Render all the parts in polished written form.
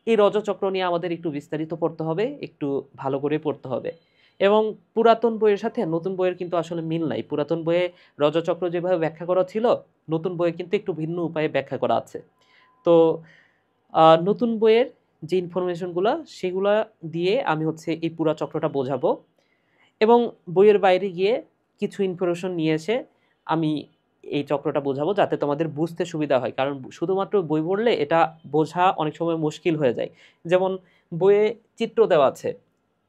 এই রজচক্র নিয়ে আমাদের একটু বিস্তারিত পড়তে হবে, একটু ভালো করে পড়তে হবে। এবং পুরাতন বইয়ের সাথে নতুন বইয়ের কিন্তু আসলে মিল নাই। পুরাতন বইয়ে রজচক্র যেভাবে ব্যাখ্যা করা ছিল, নতুন বইয়ে কিন্তু একটু ভিন্ন উপায়ে ব্যাখ্যা করা আছে। তো নতুন বইয়ের যে ইনফরমেশনগুলা সেগুলা দিয়ে আমি হচ্ছে এই পুরা চক্রটা বোঝাবো, এবং বইয়ের বাইরে গিয়ে কিছু ইনফরমেশন নিয়ে এসে আমি এই চক্রটা বোঝাবো, যাতে তোমাদের বুঝতে সুবিধা হয়। কারণ শুধুমাত্র বই পড়লে এটা বোঝা অনেক সময় মুশকিল হয়ে যায়। যেমন বইয়ে চিত্র দেওয়া আছে,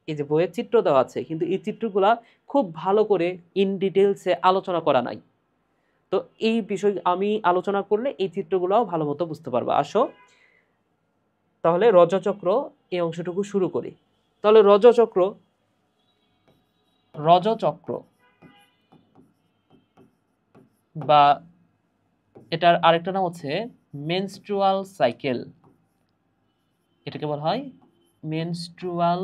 এই যে বইয়ে চিত্র দেওয়া আছে, কিন্তু এই চিত্রগুলা খুব ভালো করে ইন ডিটেলসে আলোচনা করা নাই। তো এই বিষয় আমি আলোচনা করলে এই চিত্রগুলোও ভালো মতো বুঝতে পারবো। আসো তাহলে রজচক্র এই অংশটুকু শুরু করি। তাহলে রজচক্র রজচক্র বা এটার আরেকটা নাম হচ্ছে মেনস্ট্রুয়াল সাইকেল। এটাকে বলা হয় মেনস্ট্রুয়াল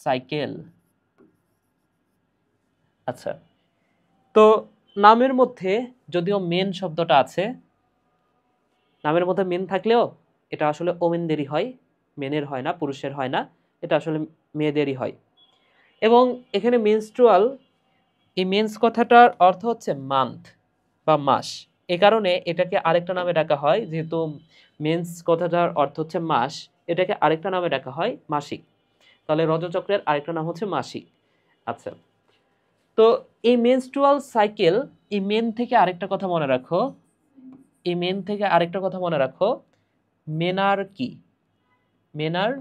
সাইকেল। আচ্ছা, তো নামের মধ্যে যদিও মেন শব্দটা আছে, নামের মধ্যে মেন থাকলেও এটা আসলে ওমেনদেরই হয়, মেনের হয় না, পুরুষের হয় না, এটা আসলে মেয়েদেরই হয়। এবং এখানে মেনস্ট্রুয়াল, এই মেন্স কথাটার অর্থ হচ্ছে মান্থ বা মাস। এই কারণে এটাকে আরেকটা নামে ডাকা হয়, যেহেতু মেন্স কথাটার অর্থ হচ্ছে মাস, এটাকে আরেকটা নামে ডাকা হয় মাসিক। তাহলে রজচক্রের আরেকটা নাম হচ্ছে মাসিক। আচ্ছা, তো এই মেনস্ট্রুয়াল সাইকেল, এই মেন থেকে আরেকটা কথা মনে রাখো, এই মেন থেকে আরেকটা কথা মনে রাখো, মেনার কি, মেনার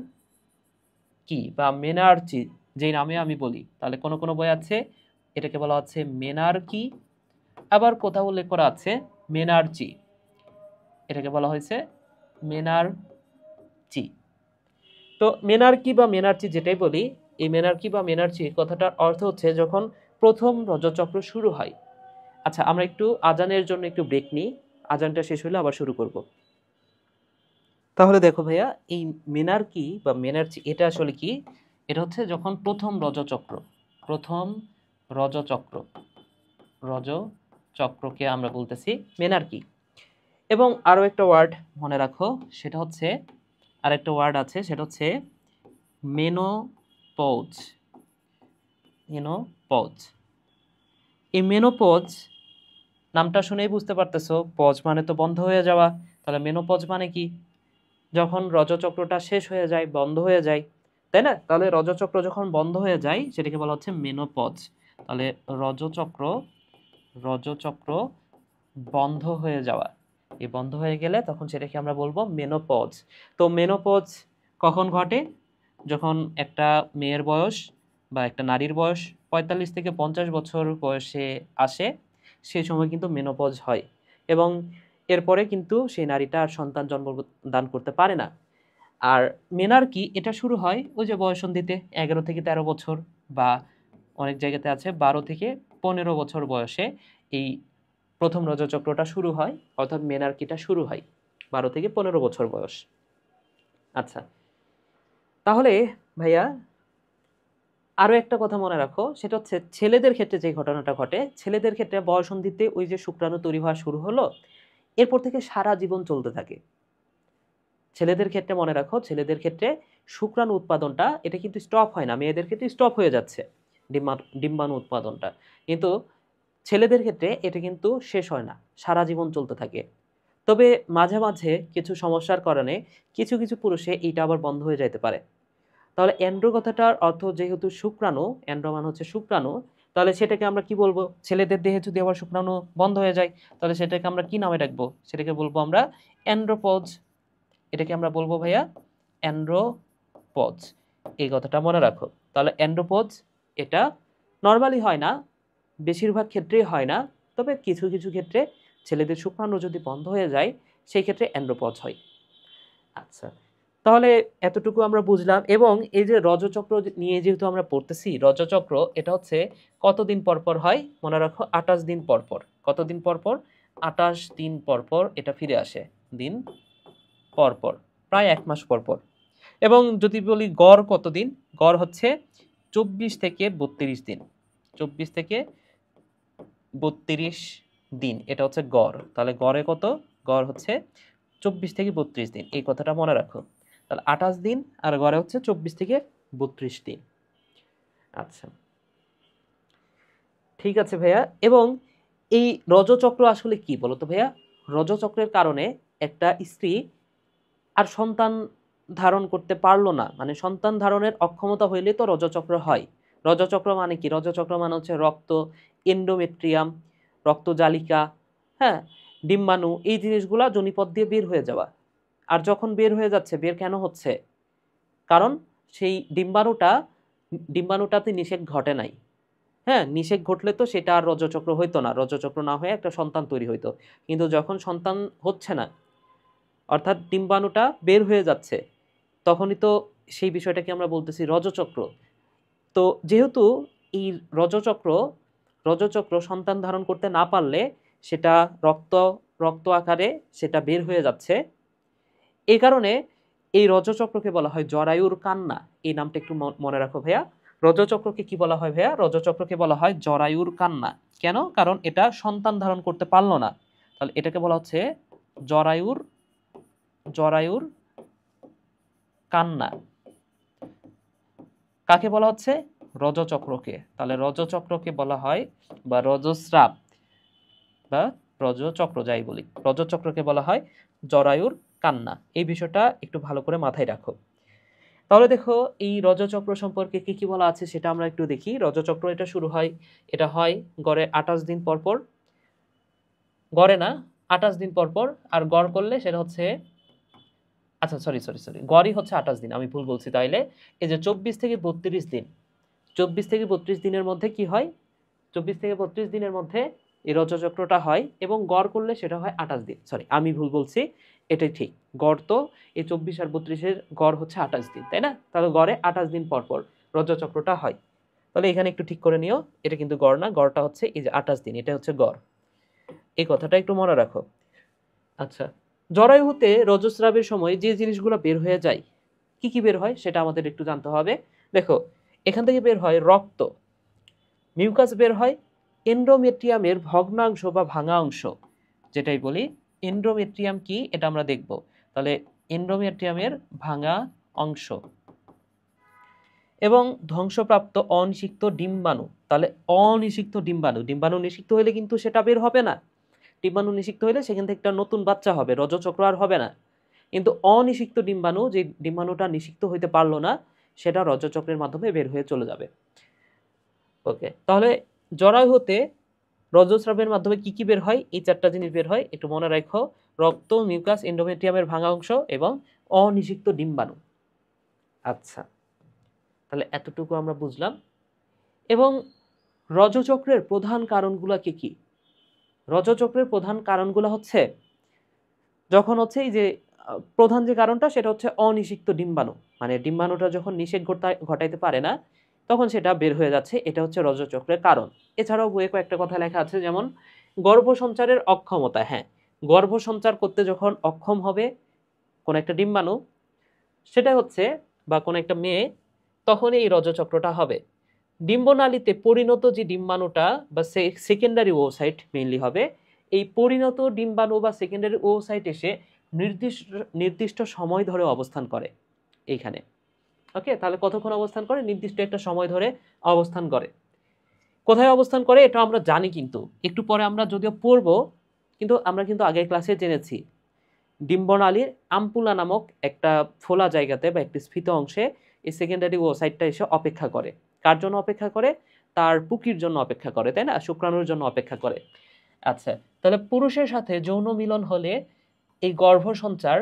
কি বা মেনার্চি যেই নামে আমি বলি, তাহলে কোনো কোনো বই আছে এটাকে বলা হচ্ছে মেনার্কি, আবার কোথাও উল্লেখ করা আছে মেনার্চি, এটাকে বলা হয়েছে মেনার্চি। তো মেনার্কি বা মেনার্চি যেটাই বলি, এই মেনার্কি বা মেনার্চি কথাটার অর্থ হচ্ছে যখন প্রথম রজচক্র শুরু হয়। আচ্ছা, আমরা একটু আজানের জন্য একটু ব্রেক নিই, আজানটা শেষ হলে আবার শুরু করব। তাহলে দেখো ভাইয়া, এই মেনার্কি বা মেনার্চি এটা আসলে কি? এটা হচ্ছে যখন প্রথম রজচক্র, প্রথম রজচক্র, রজচক্রকে আমরা বলতেছি মেনার্কি। এবং আরো একটা ওয়ার্ড মনে রাখো, সেটা হচ্ছে, আরেকটা ওয়ার্ড আছে, সেটা হচ্ছে মেনোপজ। মেনোপজ, এই মেনোপজ নামটা শুনেই বুঝতে পারতেছো, পজ মানে তো বন্ধ হয়ে যাওয়া। তাহলে মেনোপজ মানে কি? যখন রজচক্রটা শেষ হয়ে যায়, বন্ধ হয়ে যায়, তাই না? তাহলে রজচক্র যখন বন্ধ হয়ে যায় সেটাকে বলা হচ্ছে মেনোপজ। তাহলে রজচক্র, রজচক্র বন্ধ হয়ে যাওয়া, এই বন্ধ হয়ে গেলে তখন সেটাকে আমরা বলবো মেনোপজ। তো মেনোপজ কখন ঘটে? যখন একটা মেয়ের বয়স বা একটা নারীর বয়স 45 থেকে 50 বছর বয়সে আসে, সেই সময় কিন্তু মেনোপজ হয়। এবং এরপরে কিন্তু সেই নারীটা আর সন্তান জন্মদান করতে পারে না। আর মেনার্কি এটা শুরু হয় ওই যে বয়ঃসন্ধিতে 11 থেকে 13 বছর, বা অনেক জায়গাতে আছে 12 থেকে 15 বছর বয়সে এই প্রথম রজচক্রটা শুরু হয়, অর্থাৎ মেনার্কিটা শুরু হয় 12 থেকে 15 বছর বয়স। আচ্ছা, তাহলে ভাইয়া আরো একটা কথা মনে রাখো, সেটা হচ্ছে ছেলেদের ক্ষেত্রে যে ঘটনাটা ঘটে, ছেলেদের ক্ষেত্রে বয়ঃসন্ধিতে ওই যে শুক্রাণু তৈরি হওয়া শুরু হলো, এরপর থেকে সারা জীবন চলতে থাকে। ছেলেদের ক্ষেত্রে মনে রাখো, ছেলেদের ক্ষেত্রে শুক্রাণু উৎপাদনটা এটা কিন্তু স্টপ হয় না, মেয়েদের ক্ষেত্রে স্টপ হয়ে যাচ্ছে ডিম্বাণু উৎপাদনটা, কিন্তু ছেলেদের ক্ষেত্রে এটা কিন্তু শেষ হয় না, সারা জীবন চলতে থাকে। তবে মাঝে মাঝে কিছু সমস্যার কারণে কিছু কিছু পুরুষে এইটা আবার বন্ধ হয়ে যেতে পারে। তাহলে অ্যান্ড্রো কথাটার অর্থ যেহেতু শুক্রাণু, অ্যান্ড্রো মানে হচ্ছে শুক্রাণু, তাহলে সেটাকে আমরা কি বলবো? ছেলেদের দেহে যদি আবার শুক্রাণু বন্ধ হয়ে যায়, তাহলে সেটাকে আমরা কি নামে ডাকবো? সেটাকে বলবো আমরা অ্যান্ড্রোপজ। এটাকে আমরা বলবো ভাইয়া অ্যান্ড্রোপজ। এই কথাটা মনে রাখো। তাহলে অ্যান্ড্রোপজ এটা নর্মালি হয় না, বেশিরভাগ ক্ষেত্রেই হয় না, তবে কিছু কিছু ক্ষেত্রে ছেলেদের শুক্রাণু যদি বন্ধ হয়ে যায় সেই ক্ষেত্রে অ্যান্ড্রোপজ হয়। আচ্ছা, তাহলে এতটুকু আমরা বুঝলাম। এবং এই যে রজচক্র নিয়ে যেহেতু আমরা পড়তেছি, রজচক্র এটা হচ্ছে কতদিন পর পর হয়? মনে রাখো 28 দিন পর পর। কতদিন পর পর? 28 দিন পর পর এটা ফিরে আসে, দিন পর পর, প্রায় 1 মাস পর পর। এবং যদি বলি গড় কতদিন, গড় হচ্ছে 24 থেকে 32 দিন, 24 থেকে 32 দিন, এটা হচ্ছে গড়। তাহলে গড়ে কত? গড় হচ্ছে 24 থেকে 32 দিন, এই কথাটা মনে রাখো। তাহলে 28 দিন আর গড়ে হচ্ছে 24 থেকে 32 দিন। আচ্ছা, ঠিক আছে ভাইয়া। এবং এই রজচক্র আসলে কি বলতো ভাইয়া? রজচক্রের কারণে একটা স্ত্রী আর সন্তান ধারণ করতে পারলো না, মানে সন্তান ধারণের অক্ষমতা হইলে তো রজচক্র হয়। রজচক্র মানে কি? রজচক্র মানে হচ্ছে রক্ত, এন্ডোমেট্রিয়াম, রক্তজালিকা, হ্যাঁ, ডিম্বাণু, এই জিনিসগুলা যোনিপথ দিয়ে বের হয়ে যাওয়া। আর যখন বের হয়ে যাচ্ছে, বের কেন হচ্ছে? কারণ সেই ডিম্বাণুটাতে নিষেক ঘটে নাই। হ্যাঁ, নিষেক ঘটলে তো সেটা আর রজচক্র হইতো না, রজচক্র না হয়ে একটা সন্তান তৈরি হইতো। কিন্তু যখন সন্তান হচ্ছে না, অর্থাৎ ডিম্বাণুটা বের হয়ে যাচ্ছে, তখনই তো সেই বিষয়টাকে আমরা বলতেছি রজচক্র। তো যেহেতু এই রজচক্র রজচক্র সন্তান ধারণ করতে না পারলে সেটা রক্ত রক্ত আকারে সেটা বের হয়ে যাচ্ছে, এই কারণে এই রজচক্রকে বলা হয় জরায়ুর কান্না। এই নামটা একটু মনে রাখো ভাইয়া। রজচক্রকে কি বলা হয় ভাইয়া? রজচক্রকে বলা হয় জরায়ুর কান্না। কেন? কারণ এটা সন্তান ধারণ করতে পারলো না, তাহলে এটাকে বলা হচ্ছে জরায়ুর জরায়ুর কান্না। কাকে বলা হচ্ছে? রজচক্রকে। তাহলে রজচক্রকে বলা হয়, বা রজস্রাব বা রজচক্র যাই বলি, রজচক্রকে বলা হয় জরায়ুর কান্না। এই বিষয়টা একটু ভালো করে মাথায় রাখো। তাহলে দেখো এই রজচক্র সম্পর্কে কি কি বলা আছে সেটা আমরা একটু দেখি। রজচক্র এটা হয় গড়ে 28 দিন পর পর, গড়ে না 28 দিন পর পর, আর গড় করলে সেটা হচ্ছে, আচ্ছা সরি সরি সরি, গড়ই হচ্ছে 28 দিন, আমি ভুল বলছি। তাইলে এই যে 24 থেকে 32 দিন, 24 থেকে 32 দিনের মধ্যে কি হয়? 24 থেকে 32 দিনের মধ্যে এই রজচক্রটা হয়, এবং গড় করলে সেটা হয় 28 দিন। সরি, আমি ভুল বলছি, এটাই ঠিক। গড় তো এই 24 আর 32-এর গড় হচ্ছে 28 দিন, তাই না? তাহলে গড়ে 28 দিন পর পর রজচক্রটা হয়। তাহলে এখানে একটু ঠিক করে নিও, এটা কিন্তু গড় না, গড়টা হচ্ছে এই যে 28 দিন, এটা হচ্ছে গড়। এই কথাটা একটু মনে রাখো। আচ্ছা, জরায়ুতে রজস্রাবের সময় যে জিনিসগুলো বের হয়ে যায়, কি কি বের হয় সেটা আমাদের একটু জানতে হবে। দেখো, এখান থেকে বের হয় রক্ত, মিউকাস বের হয়, এন্ডোমেট্রিয়ামের ভগ্নাংশ বা ভাঙা অংশ, যেটাই বলি এন্ডোমেট্রিয়াম কি এটা আমরা দেখব। তাহলে এন্ডোমেট্রিয়ামের ভাঙা অংশ এবং ধ্বংসপ্রাপ্ত অনিষিক্ত ডিম্বাণু। তাহলে অনিষিক্ত ডিম্বাণু, ডিম্বাণু নিষিক্ত হলে কিন্তু সেটা বের হবে না। ডিম্বাণু নিষিক্ত হলে সেখান থেকে একটা নতুন বাচ্চা হবে, রজচক্র আর হবে না। কিন্তু অনিষিক্ত ডিম্বাণু, যে ডিম্বাণুটা নিষিক্ত হইতে পারলো না, সেটা রজচক্রের মাধ্যমে বের হয়ে চলে যাবে। ওকে, তাহলে জরায়ুতে রজস্রাবের মাধ্যমে কি কি বের হয়? এই 4টা জিনিস বের হয়, একটু মনে রাখো। রক্ত, মিউকাস, এন্ডোমেট্রিয়ামের ভাঙা অংশ এবং অনিষিক্ত ডিম্বাণু। আচ্ছা, তাহলে এতটুকু আমরা বুঝলাম। এবং রজচক্রের প্রধান কারণগুলো কি কি? রজচক্রের প্রধান কারণগুলো হচ্ছে, যখন হচ্ছে এই যে প্রধান যে কারণটা সেটা হচ্ছে অনিষিক্ত ডিম্বাণু, মানে ডিম্বাণুটা যখন নিষেক ঘটাইতে পারে না, তখন সেটা বের হয়ে যাচ্ছে, এটা হচ্ছে রজচক্রের কারণ। এছাড়াও বইয়ে কয়েকটা কথা লেখা আছে, যেমন গর্ভসঞ্চারের অক্ষমতা। হ্যাঁ, গর্ভসঞ্চার করতে যখন অক্ষম হবে কোন একটা ডিম্বাণু, সেটা হচ্ছে, বা কোন একটা মেয়ে, তখন এই রজচক্রটা হবে। ডিম্বনালীতে পরিণত যে ডিম্বাণুটা বা সেকেন্ডারি ওসাইট মেইনলি হবে, এই পরিণত ডিম্বাণু বা সেকেন্ডারি ওসাইট এসে নির্দিষ্ট নির্দিষ্ট সময় ধরে অবস্থান করে এইখানে। ওকে, তাহলে কতক্ষণ অবস্থান করে? নির্দিষ্ট একটা সময় ধরে অবস্থান করে। কোথায় অবস্থান করে এটা আমরা জানি, কিন্তু একটু পরে আমরা যদিও পড়বো, কিন্তু আমরা কিন্তু আগের ক্লাসে জেনেছি ডিম্বনালীর আমপুলা নামক একটা ফোলা জায়গাতে বা একটি স্ফীত অংশে এই সেকেন্ডারি ওসাইটটা এসে অপেক্ষা করে। কার জন্য অপেক্ষা করে? তার পুকির জন্য অপেক্ষা করে, তাই না? শুক্রাণুর জন্য অপেক্ষা করে। আচ্ছা, তাহলে পুরুষের সাথে যৌন মিলন হলে এই গর্ভসঞ্চার,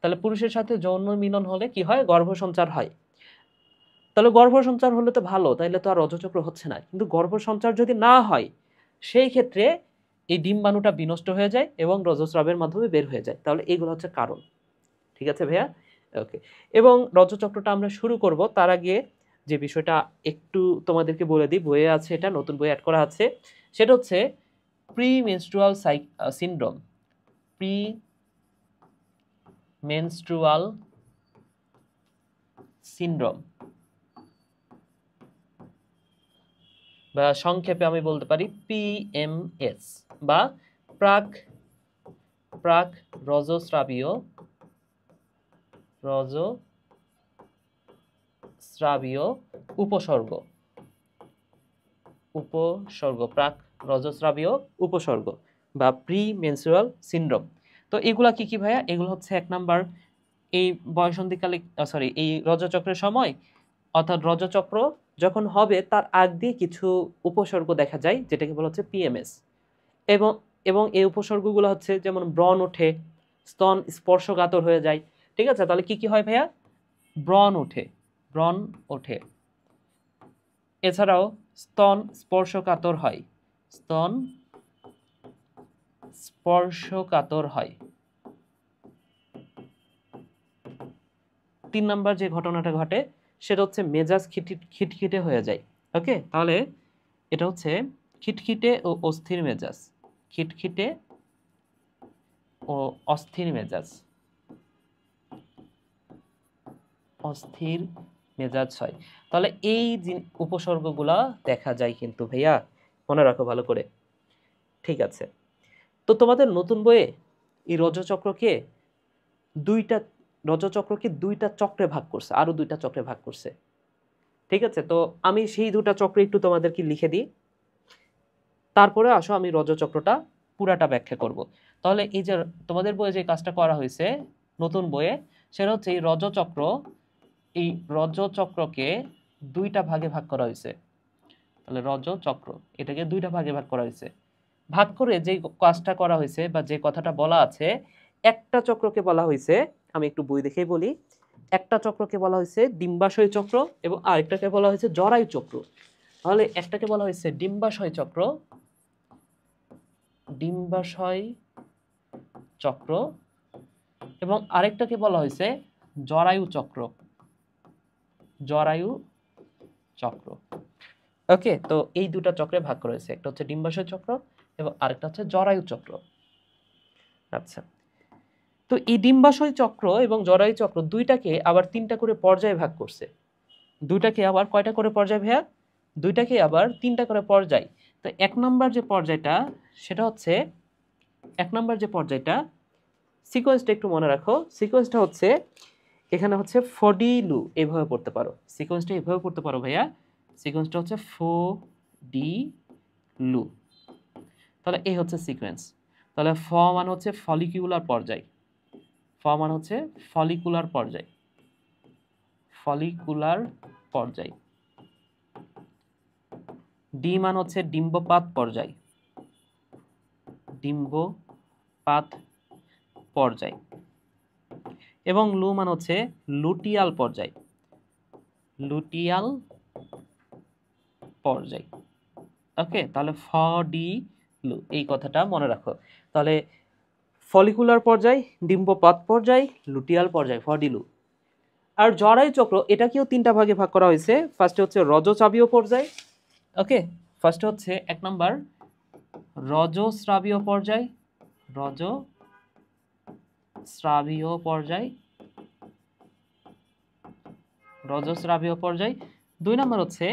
তাহলে পুরুষের সাথে যৌন মিলন হলে কি হয়? গর্ভসঞ্চার হয়। তাহলে গর্ভসঞ্চার হলে তো ভালো, তাইলে তো আর রজচক্র হচ্ছে না। কিন্তু গর্ভসঞ্চার যদি না হয়, সেই ক্ষেত্রে এই ডিম্বাণুটা বিনষ্ট হয়ে যায় এবং রজস্রাবের মাধ্যমে বের হয়ে যায়। তাহলে এইগুলো হচ্ছে কারণ। ঠিক আছে ভাইয়া? ওকে। এবং রজচক্রটা আমরা শুরু করব তার আগে যে বিষয়টা একটু তোমাদেরকে বলে দিই, বইয়ে আছে, এটা নতুন বই অ্যাড করা আছে, সেটা হচ্ছে pre menstrual syndrome. Pre menstrual syndrome, বা সংক্ষেপে আমি বলতে পারি PMS, বা প্রাক রজস্রাবীয় রজস্রাবীয় উপসর্গ, প্রাক রজস্রাবীয় উপসর্গ বা প্রি মেনস্ট্রুয়াল সিনড্রোম। তো এগুলা কি কি ভাইয়া? এগুলো হচ্ছে 1 নাম্বার এই বয়ঃসন্ধিকালে এই রজচক্রের সময়, অর্থাৎ রজচক্র যখন হবে তার আগ দিয়ে কিছু উপসর্গ দেখা যায়, যেটাকে বলা হচ্ছে পিএমএস। এবং এবং এই উপসর্গগুলো হচ্ছে যেমন ব্রণ ওঠে, স্তন স্পর্শকাতর হয়ে যায়। ঠিক আছে, তাহলে কি কি হয় ভাইয়া? ব্রণ ওঠে। এছাড়াও স্তন স্পর্শকাতর হয়। 3 নাম্বার যে ঘটনাটা ঘটে সেটা হচ্ছে মেজাজ খিটখিটে হয়ে যায়। ওকে, তাহলে এটা হচ্ছে খিটখিটে ও অস্থির মেজাজ। খিটখিটে ও অস্থির মেজাজ হয়। তাহলে এই উপসর্গগুলা দেখা যায় কিন্তু ভাইয়া, মনে রাখো ভালো করে। ঠিক আছে, তো তোমাদের নতুন বইয়ে এই রজচক্রকে দুইটা চক্রে ভাগ করছে, আরো 2টা চক্রে ভাগ করছে। ঠিক আছে, তো আমি সেই 2টা চক্র একটু তোমাদেরকে লিখে দিই, তারপরে আসো আমি রজচক্রটা পুরাটা ব্যাখ্যা করব। তাহলে এই যে তোমাদের বইয়ে যে কাজটা করা হয়েছে নতুন বইয়ে, সেটা হচ্ছে এই রজচক্রকে 2টা ভাগে ভাগ করা হয়েছে। তাহলে রজচক্র এটাকে 2টা ভাগে ভাগ করা হয়েছে। ভাগ করে যে কাজটা করা হয়েছে বা যে কথাটা বলা আছে, একটা চক্রকে বলা হয়েছে, আমি একটু বই দেখেই বলি, একটা চক্রকে বলা হয়েছে ডিম্বাশয় চক্র এবং আরেকটাকে বলা হয়েছে জরায়ু চক্র। তাহলে একটাকে বলা হয়েছে ডিম্বাশয় চক্র এবং আরেকটাকে বলা হয়েছে জরায়ু চক্র। ওকে, তো এই 2টা চক্রে ভাগ করা হয়েছে, একটা হচ্ছে ডিম্বাশয় চক্র এবং আরেকটা হচ্ছে জরায়ু চক্র। আচ্ছা, তো এই ডিম্বাশয় চক্র এবং জরায়ু চক্র 2টাকে আবার 3টা করে পর্যায়ে ভাগ করছে। 2টাকে আবার কয়টা করে পর্যায় ভাইয়া? 2টাকে আবার 3টা করে পর্যায়। তো 1 নাম্বার যে পর্যায়টা, সেটা হচ্ছে 1 নাম্বার যে পর্যায়টা, সিকোয়েন্সটা একটু মনে রাখো। সিকোয়েন্সটা হচ্ছে এখানে হচ্ছে ফডিলু, এইভাবে পড়তে পারো। সিকোয়েন্সটা এইভাবে পড়তে পারো ভাইয়া। সিকোয়েন্সটা হচ্ছে ফডিলু। তাহলে এই হচ্ছে সিকোয়েন্স। তাহলে ফ মানে হচ্ছে ফলিকিউলার পর্যায়, ফলিকুলার পর্যায়। ডি মান হচ্ছে ডিম্বপাত পর্যায়। এবং লু মান হচ্ছে লুটিয়াল পর্যায়। ওকে, তাহলে ফ ডি লু, এই কথাটা মনে রাখো। তাহলে ফলিকুলার পর্যায়, ডিম্বপাত পর্যায়, লুটিয়াল পর্যায়, ফডিলু। আর জরায়ু চক্র এটাকেও 3টা ভাগে ভাগ করা হয়েছে। ফার্স্টে হচ্ছে রজস্রাবীয় পর্যায়। ওকে, ফার্স্টে হচ্ছে 1 নাম্বার রজস্রাবীয় পর্যায়। 2 নাম্বার হচ্ছে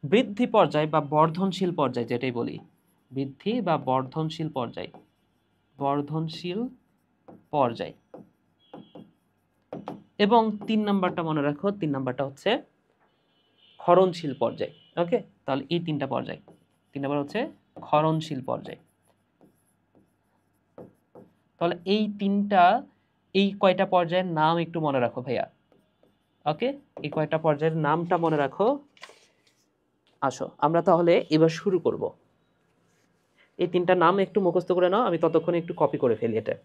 বৃদ্ধি পর্যায় বা বর্ধনশীল পর্যায়, যেটাই বলি বৃদ্ধি বা বর্ধনশীল পর্যায়। এবং 3 নাম্বারটা মনে রাখো, 3 নাম্বারটা হচ্ছে ক্ষরণশীল পর্যায়। ওকে, তাহলে এই 3টা পর্যায়। 3 নাম্বার হচ্ছে ক্ষরণশীল পর্যায়। তাহলে এই কয়টা পর্যায়ের নাম একটু মনে রাখো ভাইয়া। ওকে, এই কয়টা পর্যায়ের নামটা মনে রাখো। আসো আমরা তাহলে এবার শুরু করব। এই 3টা নাম একটু মুখস্থ করে নাও, আমি ততক্ষণে একটু কপি করে ফেলি এটা।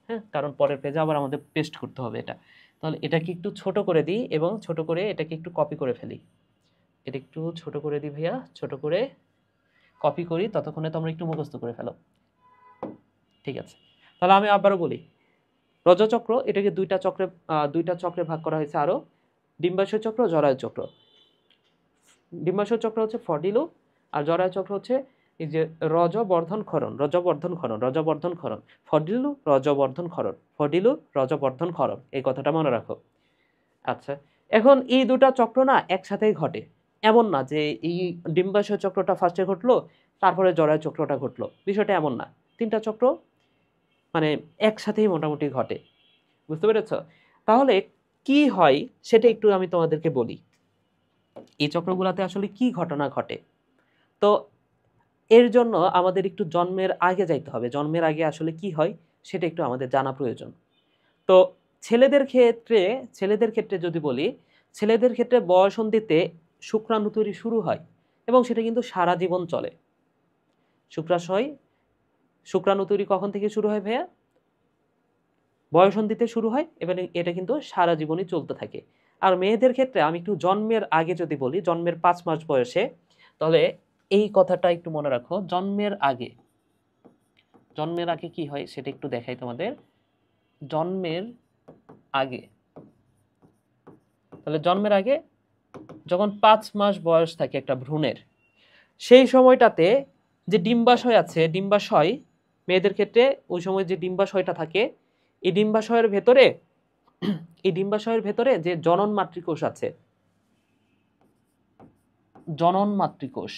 হ্যাঁ, কারণ পরের পেজে আবার আমাদের পেস্ট করতে হবে এটা। তাহলে এটাকে একটু ছোট করে দিই এবং ছোট করে এটাকে একটু কপি করে ফেলি। এটা একটু ছোট করে দিই ভাইয়া, ছোট করে কপি করি, ততক্ষণে তোমরা একটু মুখস্থ করে ফেলো। ঠিক আছে, তাহলে আমি আবারও বলি, রজচক্র এটাকে 2টা চক্রে ভাগ করা হয়েছে আরো, ডিম্বাশয় চক্র, জরায়ু চক্র। ডিম্বাশয় চক্র হচ্ছে ফডিলু আর জরায়ু চক্র হচ্ছে এই যে রজবর্ধন ক্ষরণ। ফডিলু রজবর্ধন ক্ষরণ, এই কথাটা মনে রাখো। আচ্ছা, এখন এই 2টা চক্র না একসাথেই ঘটে, এমন না যে এই ডিম্বাশয় চক্রটা ফার্স্টে ঘটলো তারপরে জরায়ু চক্রটা ঘটলো, বিষয়টা এমন না। 3টা চক্র মানে একসাথেই মোটামুটি ঘটে, বুঝতে পেরেছ? তাহলে কি হয় সেটা একটু আমি তোমাদেরকে বলি, এই চক্রগুলোতে আসলে কি ঘটনা ঘটে। তো এর জন্য আমাদের একটু জন্মের আগে যাইতে হবে, জন্মের আগে আসলে কি হয় সেটা একটু আমাদের জানা প্রয়োজন। তো ছেলেদের ক্ষেত্রে যদি বলি, ছেলেদের ক্ষেত্রে বয়ঃসন্ধিতে শুক্রাণু তৈরি শুরু হয় এবং সেটা কিন্তু সারা জীবন চলে। শুক্রাণু তৈরি কখন থেকে শুরু হয় ভাইয়া? বয়ঃসন্ধিতে শুরু হয় এবং এটা কিন্তু সারা জীবনই চলতে থাকে। আর মেয়েদের ক্ষেত্রে আমি একটু জন্মের আগে যদি বলি, জন্মের 5 মাস বয়সে, তাহলে এই কথাটা একটু মনে রাখো, জন্মের আগে কি হয় সেটা একটু দেখাই তোমাদের। জন্মের আগে, তাহলে জন্মের আগে যখন 5 মাস বয়স থাকে একটা ভ্রূণের, সেই সময়টাতে যে ডিম্বাশয় আছে, ডিম্বাশয় মেয়েদের ক্ষেত্রে ওই সময় যে ডিম্বাশয়টা থাকে, এই ডিম্বাশয়ের ভেতরে যে জনন মাতৃকোষ আছে, জনন মাতৃকোষ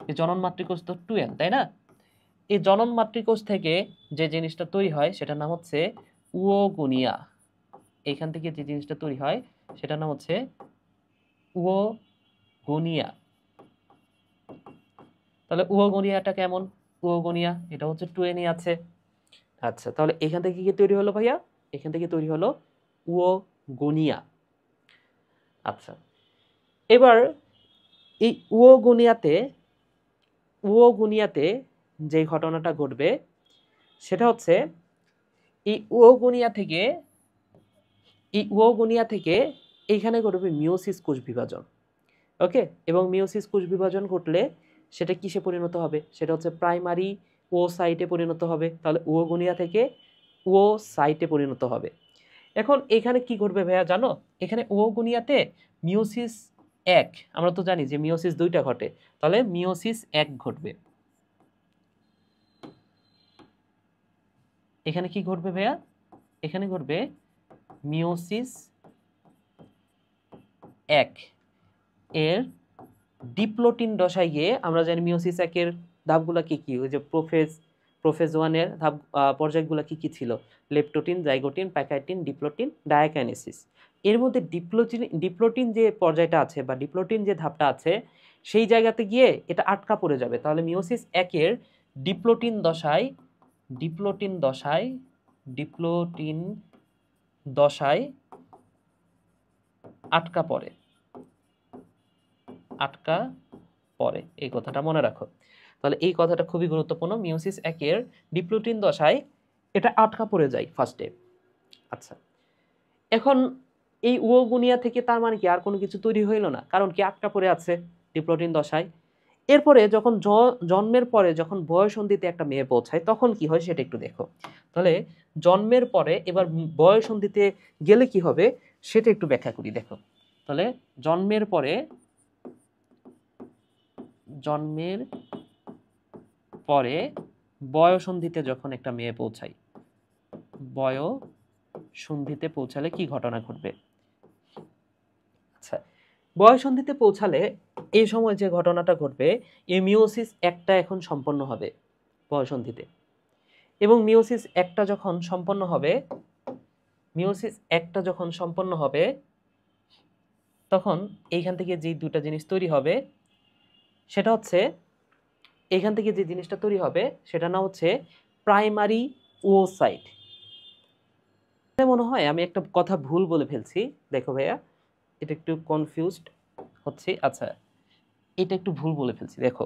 এই জনন মাতৃকোষ তো 2n, তাই না? এই জনন মাতৃকোষ থেকে যে জিনিসটা তৈরি হয় সেটার নাম হচ্ছে উওগোনিয়া। এইখান থেকে যে জিনিসটা তৈরি হয় সেটার নাম হচ্ছে উওগোনিয়া। তাহলে উওগোনিয়াটা কেমন? উওগোনিয়া এটা হচ্ছে 2n আছে। আচ্ছা, তাহলে এখান থেকে কি তৈরি হলো ভাইয়া? এখান থেকে তৈরি হলো উওগোনিয়া। আচ্ছা, এবার এই উওগোনিয়াতে যে ঘটনাটা ঘটবে সেটা হচ্ছে এই উওগোনিয়া থেকে এইখানে ঘটবে মিওসিস কোষ বিভাজন। ওকে, এবং মিওসিস কোষ বিভাজন ঘটলে সেটা কিসে পরিণত হবে? সেটা হচ্ছে প্রাইমারি ওসাইটে পরিণত হবে। তাহলে উওগোনিয়া থেকে ওসাইটে পরিণত হবে। এখন এখানে কি ঘটবে ভাইয়া জানো? এখানে ওওগোনিয়াতে মিওসিস 1, আমরা তো জানি যে মিওসিস 2টা ঘটে, তাহলে মিওসিস 1 ঘটবে। এখানে কি ঘটবে ভাইয়া? এখানে ঘটবে মিওসিস 1 এর ডিপ্লোটিন দশায় গিয়ে, আমরা জানি মিওসিস 1 এর ধাপগুলো কি কি, ওই যে প্রোফেজ 1 এর ধাপ পর্যায়গুলো কি কি ছিল? Leptotene, zygotene, pachytene, diplotene, diakinesis. এর মধ্যে ডিপ্লোটিন যে পর্যায়টা আছে বা ডিপ্লোটিন যে ধাপটা আছে, সেই জায়গাতে গিয়ে এটা আটকা পড়ে যাবে। তাহলে মিওসিস 1 এর ডিপ্লোটিন দশায় আটকা পড়ে, এই কথাটা মনে রাখো। তাহলে এই কথাটা খুবই গুরুত্বপূর্ণ। মিওসিস 1 এর ডিপ্লোটিন দশায় এটা আটকা পড়ে যায় ফার্স্টে। আচ্ছা, এখন এই উওগোনিয়া থেকে তার মানে কি আর কোনো কিছু তৈরি হইল না, কারণ কি আটকা পড়ে আছে ডিপ্লোটিন দশায়। এরপরে যখন জন্মের পরে যখন বয়ঃসন্ধিতে একটা মেয়ে পৌঁছায় তখন কি হয় সেটা একটু দেখো। তাহলে জন্মের পরে এবার বয়ঃসন্ধিতে গেলে কি হবে সেটা একটু ব্যাখ্যা করি, দেখো। তাহলে জন্মের পরে বয়ঃসন্ধিতে যখন একটা মেয়ে পৌঁছায়, বয়ঃসন্ধিতে পৌঁছালে কি ঘটনা ঘটবে? আচ্ছা, বয়ঃসন্ধিতে পৌঁছালে এই সময় যে ঘটনাটা ঘটবে, এই মিওসিস 1টা এখন সম্পন্ন হবে বয়ঃসন্ধিতে। এবং মিওসিস 1টা যখন সম্পন্ন হবে তখন এইখান থেকে যে দুটা জিনিস তৈরি হবে সেটা হচ্ছে, এখান থেকে যে জিনিসটা তৈরি হবে সেটা না হচ্ছে প্রাইমারি ওসাইট। মনে হয় আমি একটা কথা ভুল বলে ফেলছি, দেখো ভাইয়া, এটা একটু কনফিউজড হচ্ছে। আচ্ছা, এটা একটু ভুল বলে ফেলছি, দেখো।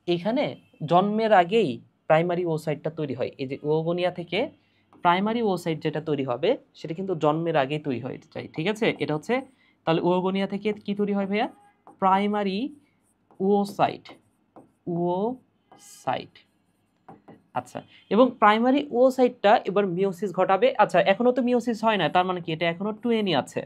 এখানে জন্মের আগেই প্রাইমারি ওসাইটটা তৈরি হয়। এই যে ওগোনিয়া থেকে প্রাইমারি ওসাইট যেটা তৈরি হবে সেটা কিন্তু জন্মের আগেই তৈরি হয়ে যায়, ঠিক আছে? এটা হচ্ছে, তাহলে ওগোনিয়া থেকে কি তৈরি হয় ভাইয়া? Primary oocyte. আচ্ছা, এবং প্রাইমারি ওসাইটটা এবার মিওসিস ঘটাবে। আচ্ছা, এখনো তো মিওসিস হয় না, তার মানে কি এটা এখনো 2n আছে।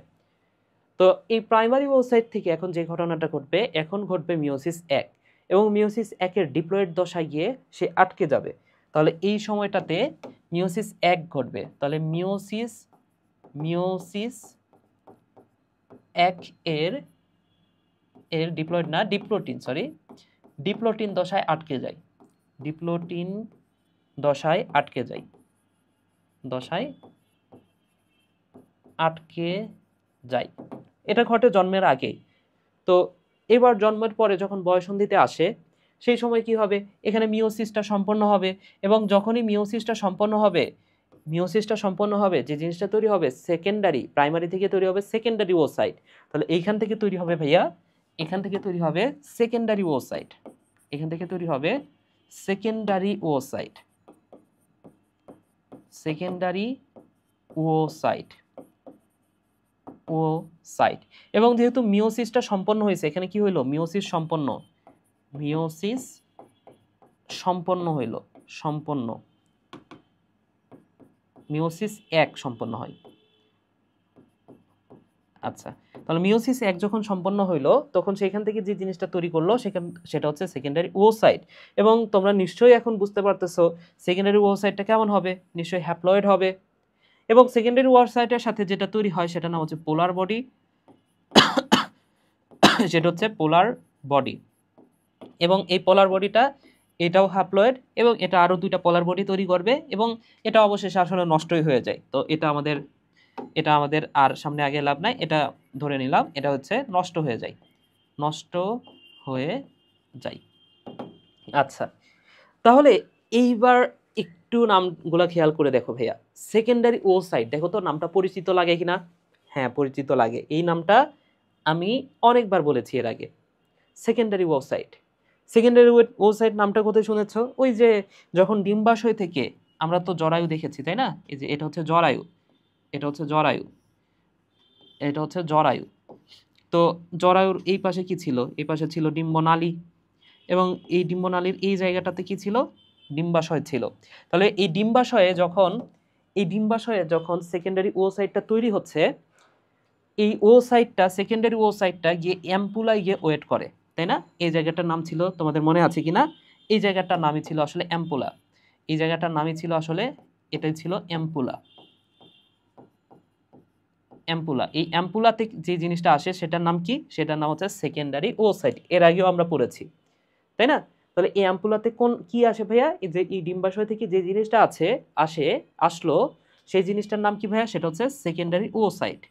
তো এই প্রাইমারি ওসাইট থেকে এখন যে ঘটনাটা ঘটবে, এখন ঘটবে মিওসিস 1, এবং মিওসিস 1 এর ডিপ্লয়েড দশায় গিয়ে সে আটকে যাবে। তাহলে এই সময়টাতে মিওসিস 1 ঘটবে। তাহলে মিওসিস 1 এর ডিপ্লয়েড না ডিপ্লোটিন দশায় আটকে যায়। ডিপ্লোটিন দশায় আটকে যায়, দশায় আটকে যায়। এটা ঘটে জন্মের আগে। তো এবার জন্মের পরে যখন বয়ঃসন্ধিতে আসে সেই সময় কি হবে, এখানে মিওসিসটা সম্পন্ন হবে, এবং যখনই মিওসিসটা সম্পন্ন হবে যে জিনিসটা তৈরি হবে সেকেন্ডারি, প্রাইমারি থেকে তৈরি হবে সেকেন্ডারি ওসাইট। তাহলে এইখান থেকে তৈরি হবে ভাইয়া, এখান থেকে তৈরি হবে সেকেন্ডারি ওসাইট, এখান থেকে তৈরি হবে secondary oocyte, secondary oocyte, oocyte. এবং যেহেতু মিওসিসটা সম্পন্ন হয়েছে, এখানে কি হইল, মিওসিস সম্পন্ন, মিওসিস সম্পন্ন হইল, সম্পন্ন, মিওসিস 1 সম্পন্ন হয়। আচ্ছা, তাহলে মিওসিস 1 যখন সম্পন্ন হইলো তখন সেখান থেকে যে জিনিসটা তৈরি করলো সেটা হচ্ছে সেকেন্ডারি ওসাইট। এবং তোমরা নিশ্চয়ই এখন বুঝতে পারতেছো সেকেন্ডারি ওসাইটটা কেমন হবে, নিশ্চয়ই হ্যাপ্লয়েড হবে। এবং সেকেন্ডারি ওসাইটের সাথে যেটা তৈরি হয় সেটা নাম হচ্ছে পোলার বডি, সেটা হচ্ছে পোলার বডি। এবং এই পোলার বডিটা এটাও হ্যাপ্লয়েড, এবং এটা আরো 2টা পোলার বডি তৈরি করবে, এবং এটা অবশেষে আসলে নষ্টই হয়ে যায়। তো এটা আমাদের আর সামনে আগে লাভ নাই, এটা ধরে নিলাম এটা হচ্ছে নষ্ট হয়ে যায়, নষ্ট হয়ে যায়। আচ্ছা, তাহলে এইবার একটু নামগুলা খেয়াল করে দেখো ভাইয়া। সেকেন্ডারি ওসাইট, দেখো তো নামটা পরিচিত লাগে কিনা? হ্যাঁ, পরিচিত লাগে। এই নামটা আমি অনেকবার বলেছি এর আগে, সেকেন্ডারি ওসাইট। সেকেন্ডারি ওসাইট নামটা কোথায় শুনেছ? ওই যে যখন ডিম্বাশয় থেকে, আমরা তো জরায়ু দেখেছি তাই না, এই যে এটা হচ্ছে জরায়ু, এটা হচ্ছে জরায়ু, এটা হচ্ছে জরায়ু। তো জরায়ুর এই পাশে কি ছিল, এই পাশে ছিল ডিম্বনালী, এবং এই ডিম্বনালীর এই জায়গাটাতে কি ছিল, ডিম্বাশয় ছিল। তাহলে এই ডিম্বাশয়ে যখন সেকেন্ডারি ওসাইটটা তৈরি হচ্ছে, এই ওসাইটটা, সেকেন্ডারি ওসাইটটা গিয়ে অ্যাম্পুলায় গিয়ে ওয়েট করে, তাই না? এই জায়গাটার নাম ছিল, তোমাদের মনে আছে কিনা, এই জায়গাটার নামই ছিল আসলে অ্যাম্পুলা, এই জায়গাটার নামই ছিল আসলে, এটাই ছিল অ্যাম্পুলা। অ্যাম্পুলা, এই অ্যাম্পুলাতে যে জিনিসটা আসে সেটার নাম কি, সেটার নাম হচ্ছে সেকেন্ডারি ওসাইট। এর আগেও আমরা পড়েছি তাই না? তাহলে এই অ্যাম্পুলাতে কি আসে ভাইয়া, এই ডিম্বাশয় থেকে যে জিনিসটা আসলো সেই জিনিসটার নাম কি ভাইয়া, সেটা হচ্ছে secondary oocyte,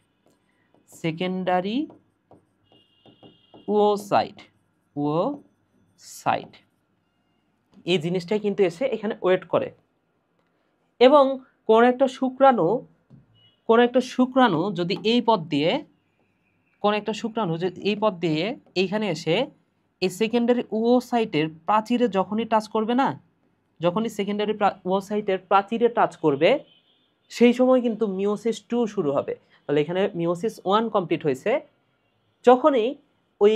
secondary oocyte, oocyte. এই জিনিসটাই কিন্তু এসে এখানে ওয়েট করে। এবং কোন একটা শুক্রাণু যদি এই পথ দিয়ে, এইখানে এসে এই সেকেন্ডারি ওসাইটের প্রাচীরে যখনই টাচ করবে না, যখনই সেকেন্ডারি ওসাইটের প্রাচীরে টাচ করবে, সেই সময় কিন্তু মিওসিস 2 শুরু হবে। তাহলে এখানে মিওসিস 1 কমপ্লিট হয়েছে, যখনই ওই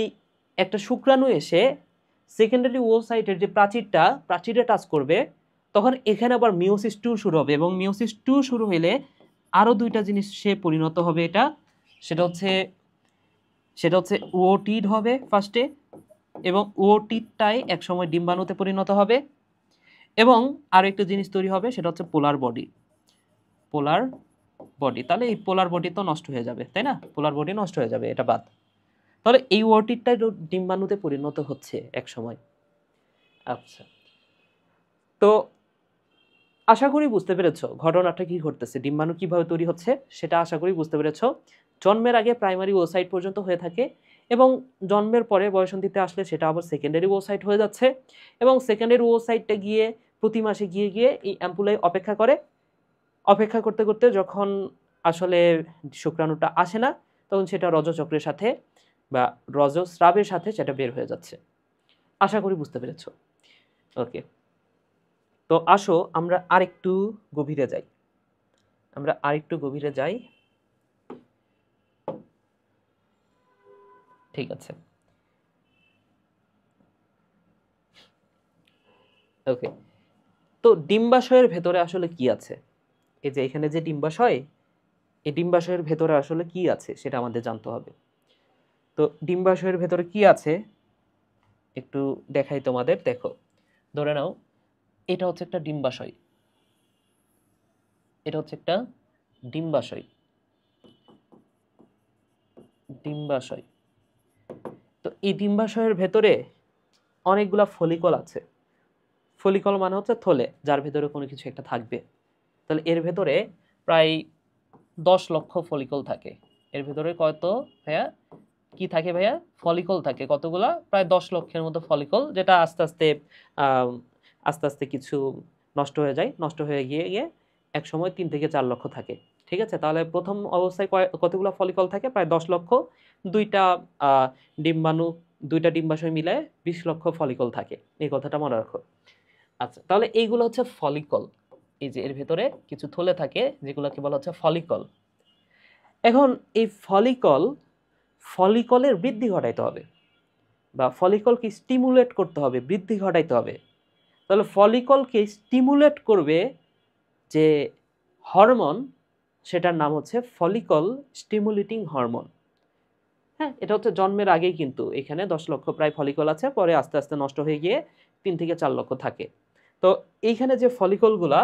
একটা শুক্রাণু এসে সেকেন্ডারি ওসাইটের যে প্রাচীরে টাচ করবে, তখন এখানে আবার মিওসিস 2 শুরু হবে। এবং মিওসিস 2 শুরু হলে আরো 2টা জিনিস সে পরিণত হবে, সেটা হচ্ছে ওটিড হবে ফার্স্টে, এবং ওটিডটাই একসময় ডিম্বাণুতে পরিণত হবে, এবং আরো একটা জিনিস তৈরি হবে, সেটা হচ্ছে পোলার বডি, পোলার বডি। তাহলে এই পোলার বডি তো নষ্ট হয়ে যাবে তাই না, পোলার বডি নষ্ট হয়ে যাবে, এটা বাদ। তাহলে এই ওটিডটাই ডিম্বাণুতে পরিণত হচ্ছে এক সময়। আচ্ছা, তো আশা করি বুঝতে পেরেছো ঘটনাটা কি ঘটতেছে, ডিম্বাণু কিভাবে তৈরি হচ্ছে সেটা আশা করি বুঝতে পেরেছো। জন্মের আগে প্রাইমারি ওসাইট পর্যন্ত হয়ে থাকে, এবং জন্মের পরে বয়ঃসন্ধিতে আসলে সেটা আবার সেকেন্ডারি ওসাইট হয়ে যাচ্ছে, এবং সেকেন্ডারি ওসাইটটা গিয়ে প্রতি মাসে গিয়ে এই অ্যাম্পুলায় অপেক্ষা করতে করতে যখন আসলে শুক্রাণুটা আসে না, তখন সেটা রজচক্রের সাথে বা রজস্রাবের সাথে সেটা বের হয়ে যাচ্ছে। আশা করি বুঝতে পেরেছো। ওকে, তো আসো আমরা আরেকটু গভীরে যাই, ঠিক আছে। ওকে, তো ডিম্বাশয়ের ভেতরে আসলে কি আছে, এই যে এখানে যে ডিম্বাশয়, এই ডিম্বাশয়ের ভেতরে আসলে কি আছে সেটা আমাদের জানতে হবে। তো ডিম্বাশয়ের ভেতরে কি আছে একটু দেখাই তোমাদের। দেখো, ধরে নাও এটা হচ্ছে একটা ডিম্বাশয়, এটা হচ্ছে একটা ডিম্বাশয়, ডিম্বাশয়। তো এই ডিম্বাশয়ের ভেতরে অনেকগুলা ফলিকল আছে, ফলিকল মানে হচ্ছে থলে, যার ভেতরে কোনো কিছু একটা থাকবে। তাহলে এর ভেতরে প্রায় 10 লক্ষ ফলিকল থাকে। এর ভেতরে কত ভাইয়া কি থাকে ভাইয়া? ফলিকল থাকে। কতগুলা? প্রায় 10 লক্ষের মতো ফলিকল, যেটা আস্তে আস্তে আস্তে আস্তে কিছু নষ্ট হয়ে যায়। নষ্ট হয়ে গিয়ে গিয়ে এক সময় 3 থেকে 4 লক্ষ থাকে। ঠিক আছে? তাহলে প্রথম অবস্থায় কতগুলো ফলিকল থাকে? প্রায় 10 লক্ষ। দুইটা ডিম্বাণু, দুইটা ডিম্বাশয় মিলে 20 লক্ষ ফলিকল থাকে। এই কথাটা মনে রাখো। আচ্ছা, তাহলে এইগুলো হচ্ছে ফলিকল। এই যে এর ভেতরে কিছু থলে থাকে যেগুলোকে বলা হচ্ছে ফলিকল। এখন এই ফলিকলের বৃদ্ধি ঘটাইতে হবে, বা ফলিকলকে স্টিমুলেট করতে হবে, বৃদ্ধি ঘটাইতে হবে। তাহলে ফলিকলকে স্টিমুলেট করবে যে হরমোন, সেটার নাম হচ্ছে ফলিকল স্টিমুলেটিং হরমোন। হ্যাঁ, এটা হচ্ছে জন্মের আগেই কিন্তু এখানে 10 লক্ষ প্রায় ফলিকল আছে, পরে আস্তে আস্তে নষ্ট হয়ে গিয়ে 3 থেকে 4 লক্ষ থাকে। তো এইখানে যে ফলিকলগুলা,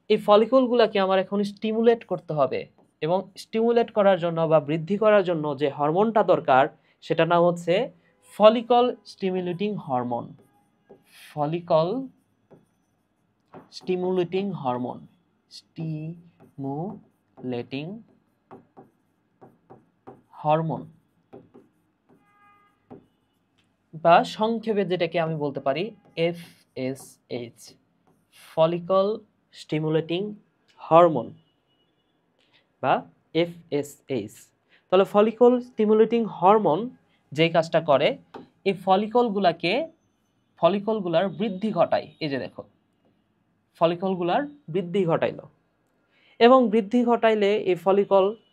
এই ফলিকলগুলাকে আমার এখন স্টিমুলেট করতে হবে, এবং স্টিমুলেট করার জন্য বা বৃদ্ধি করার জন্য যে হরমোনটা দরকার সেটা নাম হচ্ছে follicle stimulating hormone. Follicle stimulating hormone, stimulating hormone, বা সংক্ষেপে যেটাকে আমি বলতে পারি FSH, ফলিকল স্টিমুলেটিং হরমোন বা FSH। তাহলে ফলিকল স্টিমুলেটিং হরমোন যেই কাজটা করে, এই ফলিকলগুলার বৃদ্ধি ঘটায়। এই যে দেখো, ফলিকলগুলার বৃদ্ধি ঘটাইলো, এবং বৃদ্ধি ঘটাইলে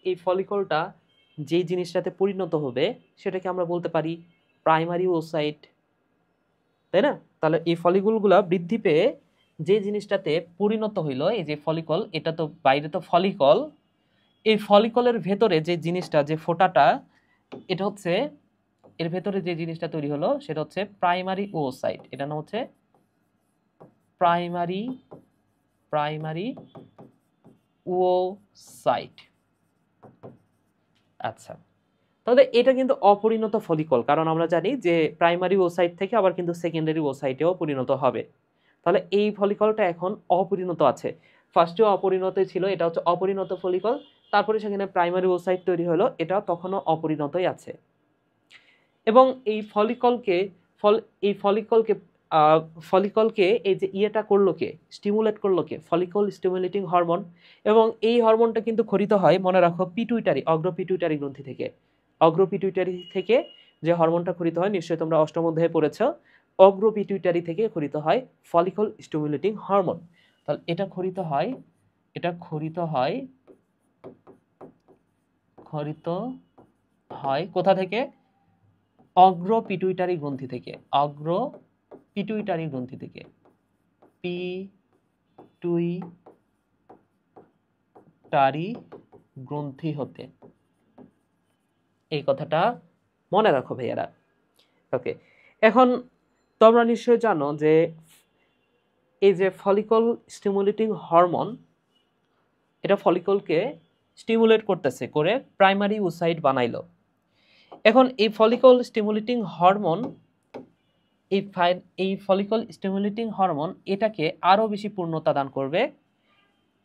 এই ফলিকলটা যেই জিনিসটাতে পরিণত হবে সেটাকে আমরা বলতে পারি প্রাইমারি ওসাইট, তাই না? তাহলে এই ফলিকলগুলা বৃদ্ধি পেয়ে যে জিনিসটাতে পরিণত হইলো, এই যে ফলিকল, এটা তো বাইরে তো ফলিকল, এই ফলিকলের ভেতরে যে জিনিসটা, যে ফোঁটাটা, এটা হচ্ছে এর ভেতরে যে জিনিসটা তৈরি হলো সেটা হচ্ছে প্রাইমারি ওসাইট। এটা নাম হচ্ছে প্রাইমারি ওসাইট। আচ্ছা, তাহলে এটা কিন্তু অপরিণত ফলিকল, কারণ আমরা জানি যে প্রাইমারি ওসাইট থেকে আবার কিন্তু সেকেন্ডারি ওসাইটেও পরিণত হবে। তাহলে এই ফলিকলটা এখন অপরিণত আছে। ফার্স্টেও অপরিণত ছিল, এটা হচ্ছে অপরিণত ফলিকল। তারপরে সেখানে প্রাইমারি ওসাইট তৈরি হলো, এটা তখনও অপরিণতই আছে। এবং এই ফলিকলকে এই ফলিকলকে এই যে ইয়েটা করলো কে, স্টিমুলেট করলো কে? Follicle stimulating hormone. এবং এই হরমোনটা কিন্তু খরিত হয়, মনে রাখো, পিটুইটারি, অগ্র পিটুইটারি গ্রন্থি থেকে। অগ্র পিটুইটারি থেকে যে হরমোনটা খরিত হয়, নিশ্চয়ই তোমরা অষ্টম অধ্যায়ে পড়েছ, অগ্র পিটুইটারি থেকে খরিত হয় ফলিকল স্টিমুলেটিং হরমোন। তাহলে এটা খরিত হয় কোথা থেকে? অগ্র পিটুইটারি গ্রন্থি থেকে। অগ্র পিটুইটারি গ্রন্থি থেকে, পিটুইটারি গ্রন্থি হতে। এই কথাটা মনে রাখো ভাইয়ারা। ওকে, এখন তোমরা নিশ্চয়ই জানো যে এই যে ফলিকল স্টিমুলেটিং হরমোন, এটা ফলিকলকে স্টিমুলেট করতেছে, করে প্রাইমারি ওসাইট বানাইলো। এখন এই ফলিকল স্টিমুলেটিং হরমোন, এই ফলিকল স্টিমুলেটিং হরমোন এটাকে আরো বেশি পূর্ণতা দান করবে।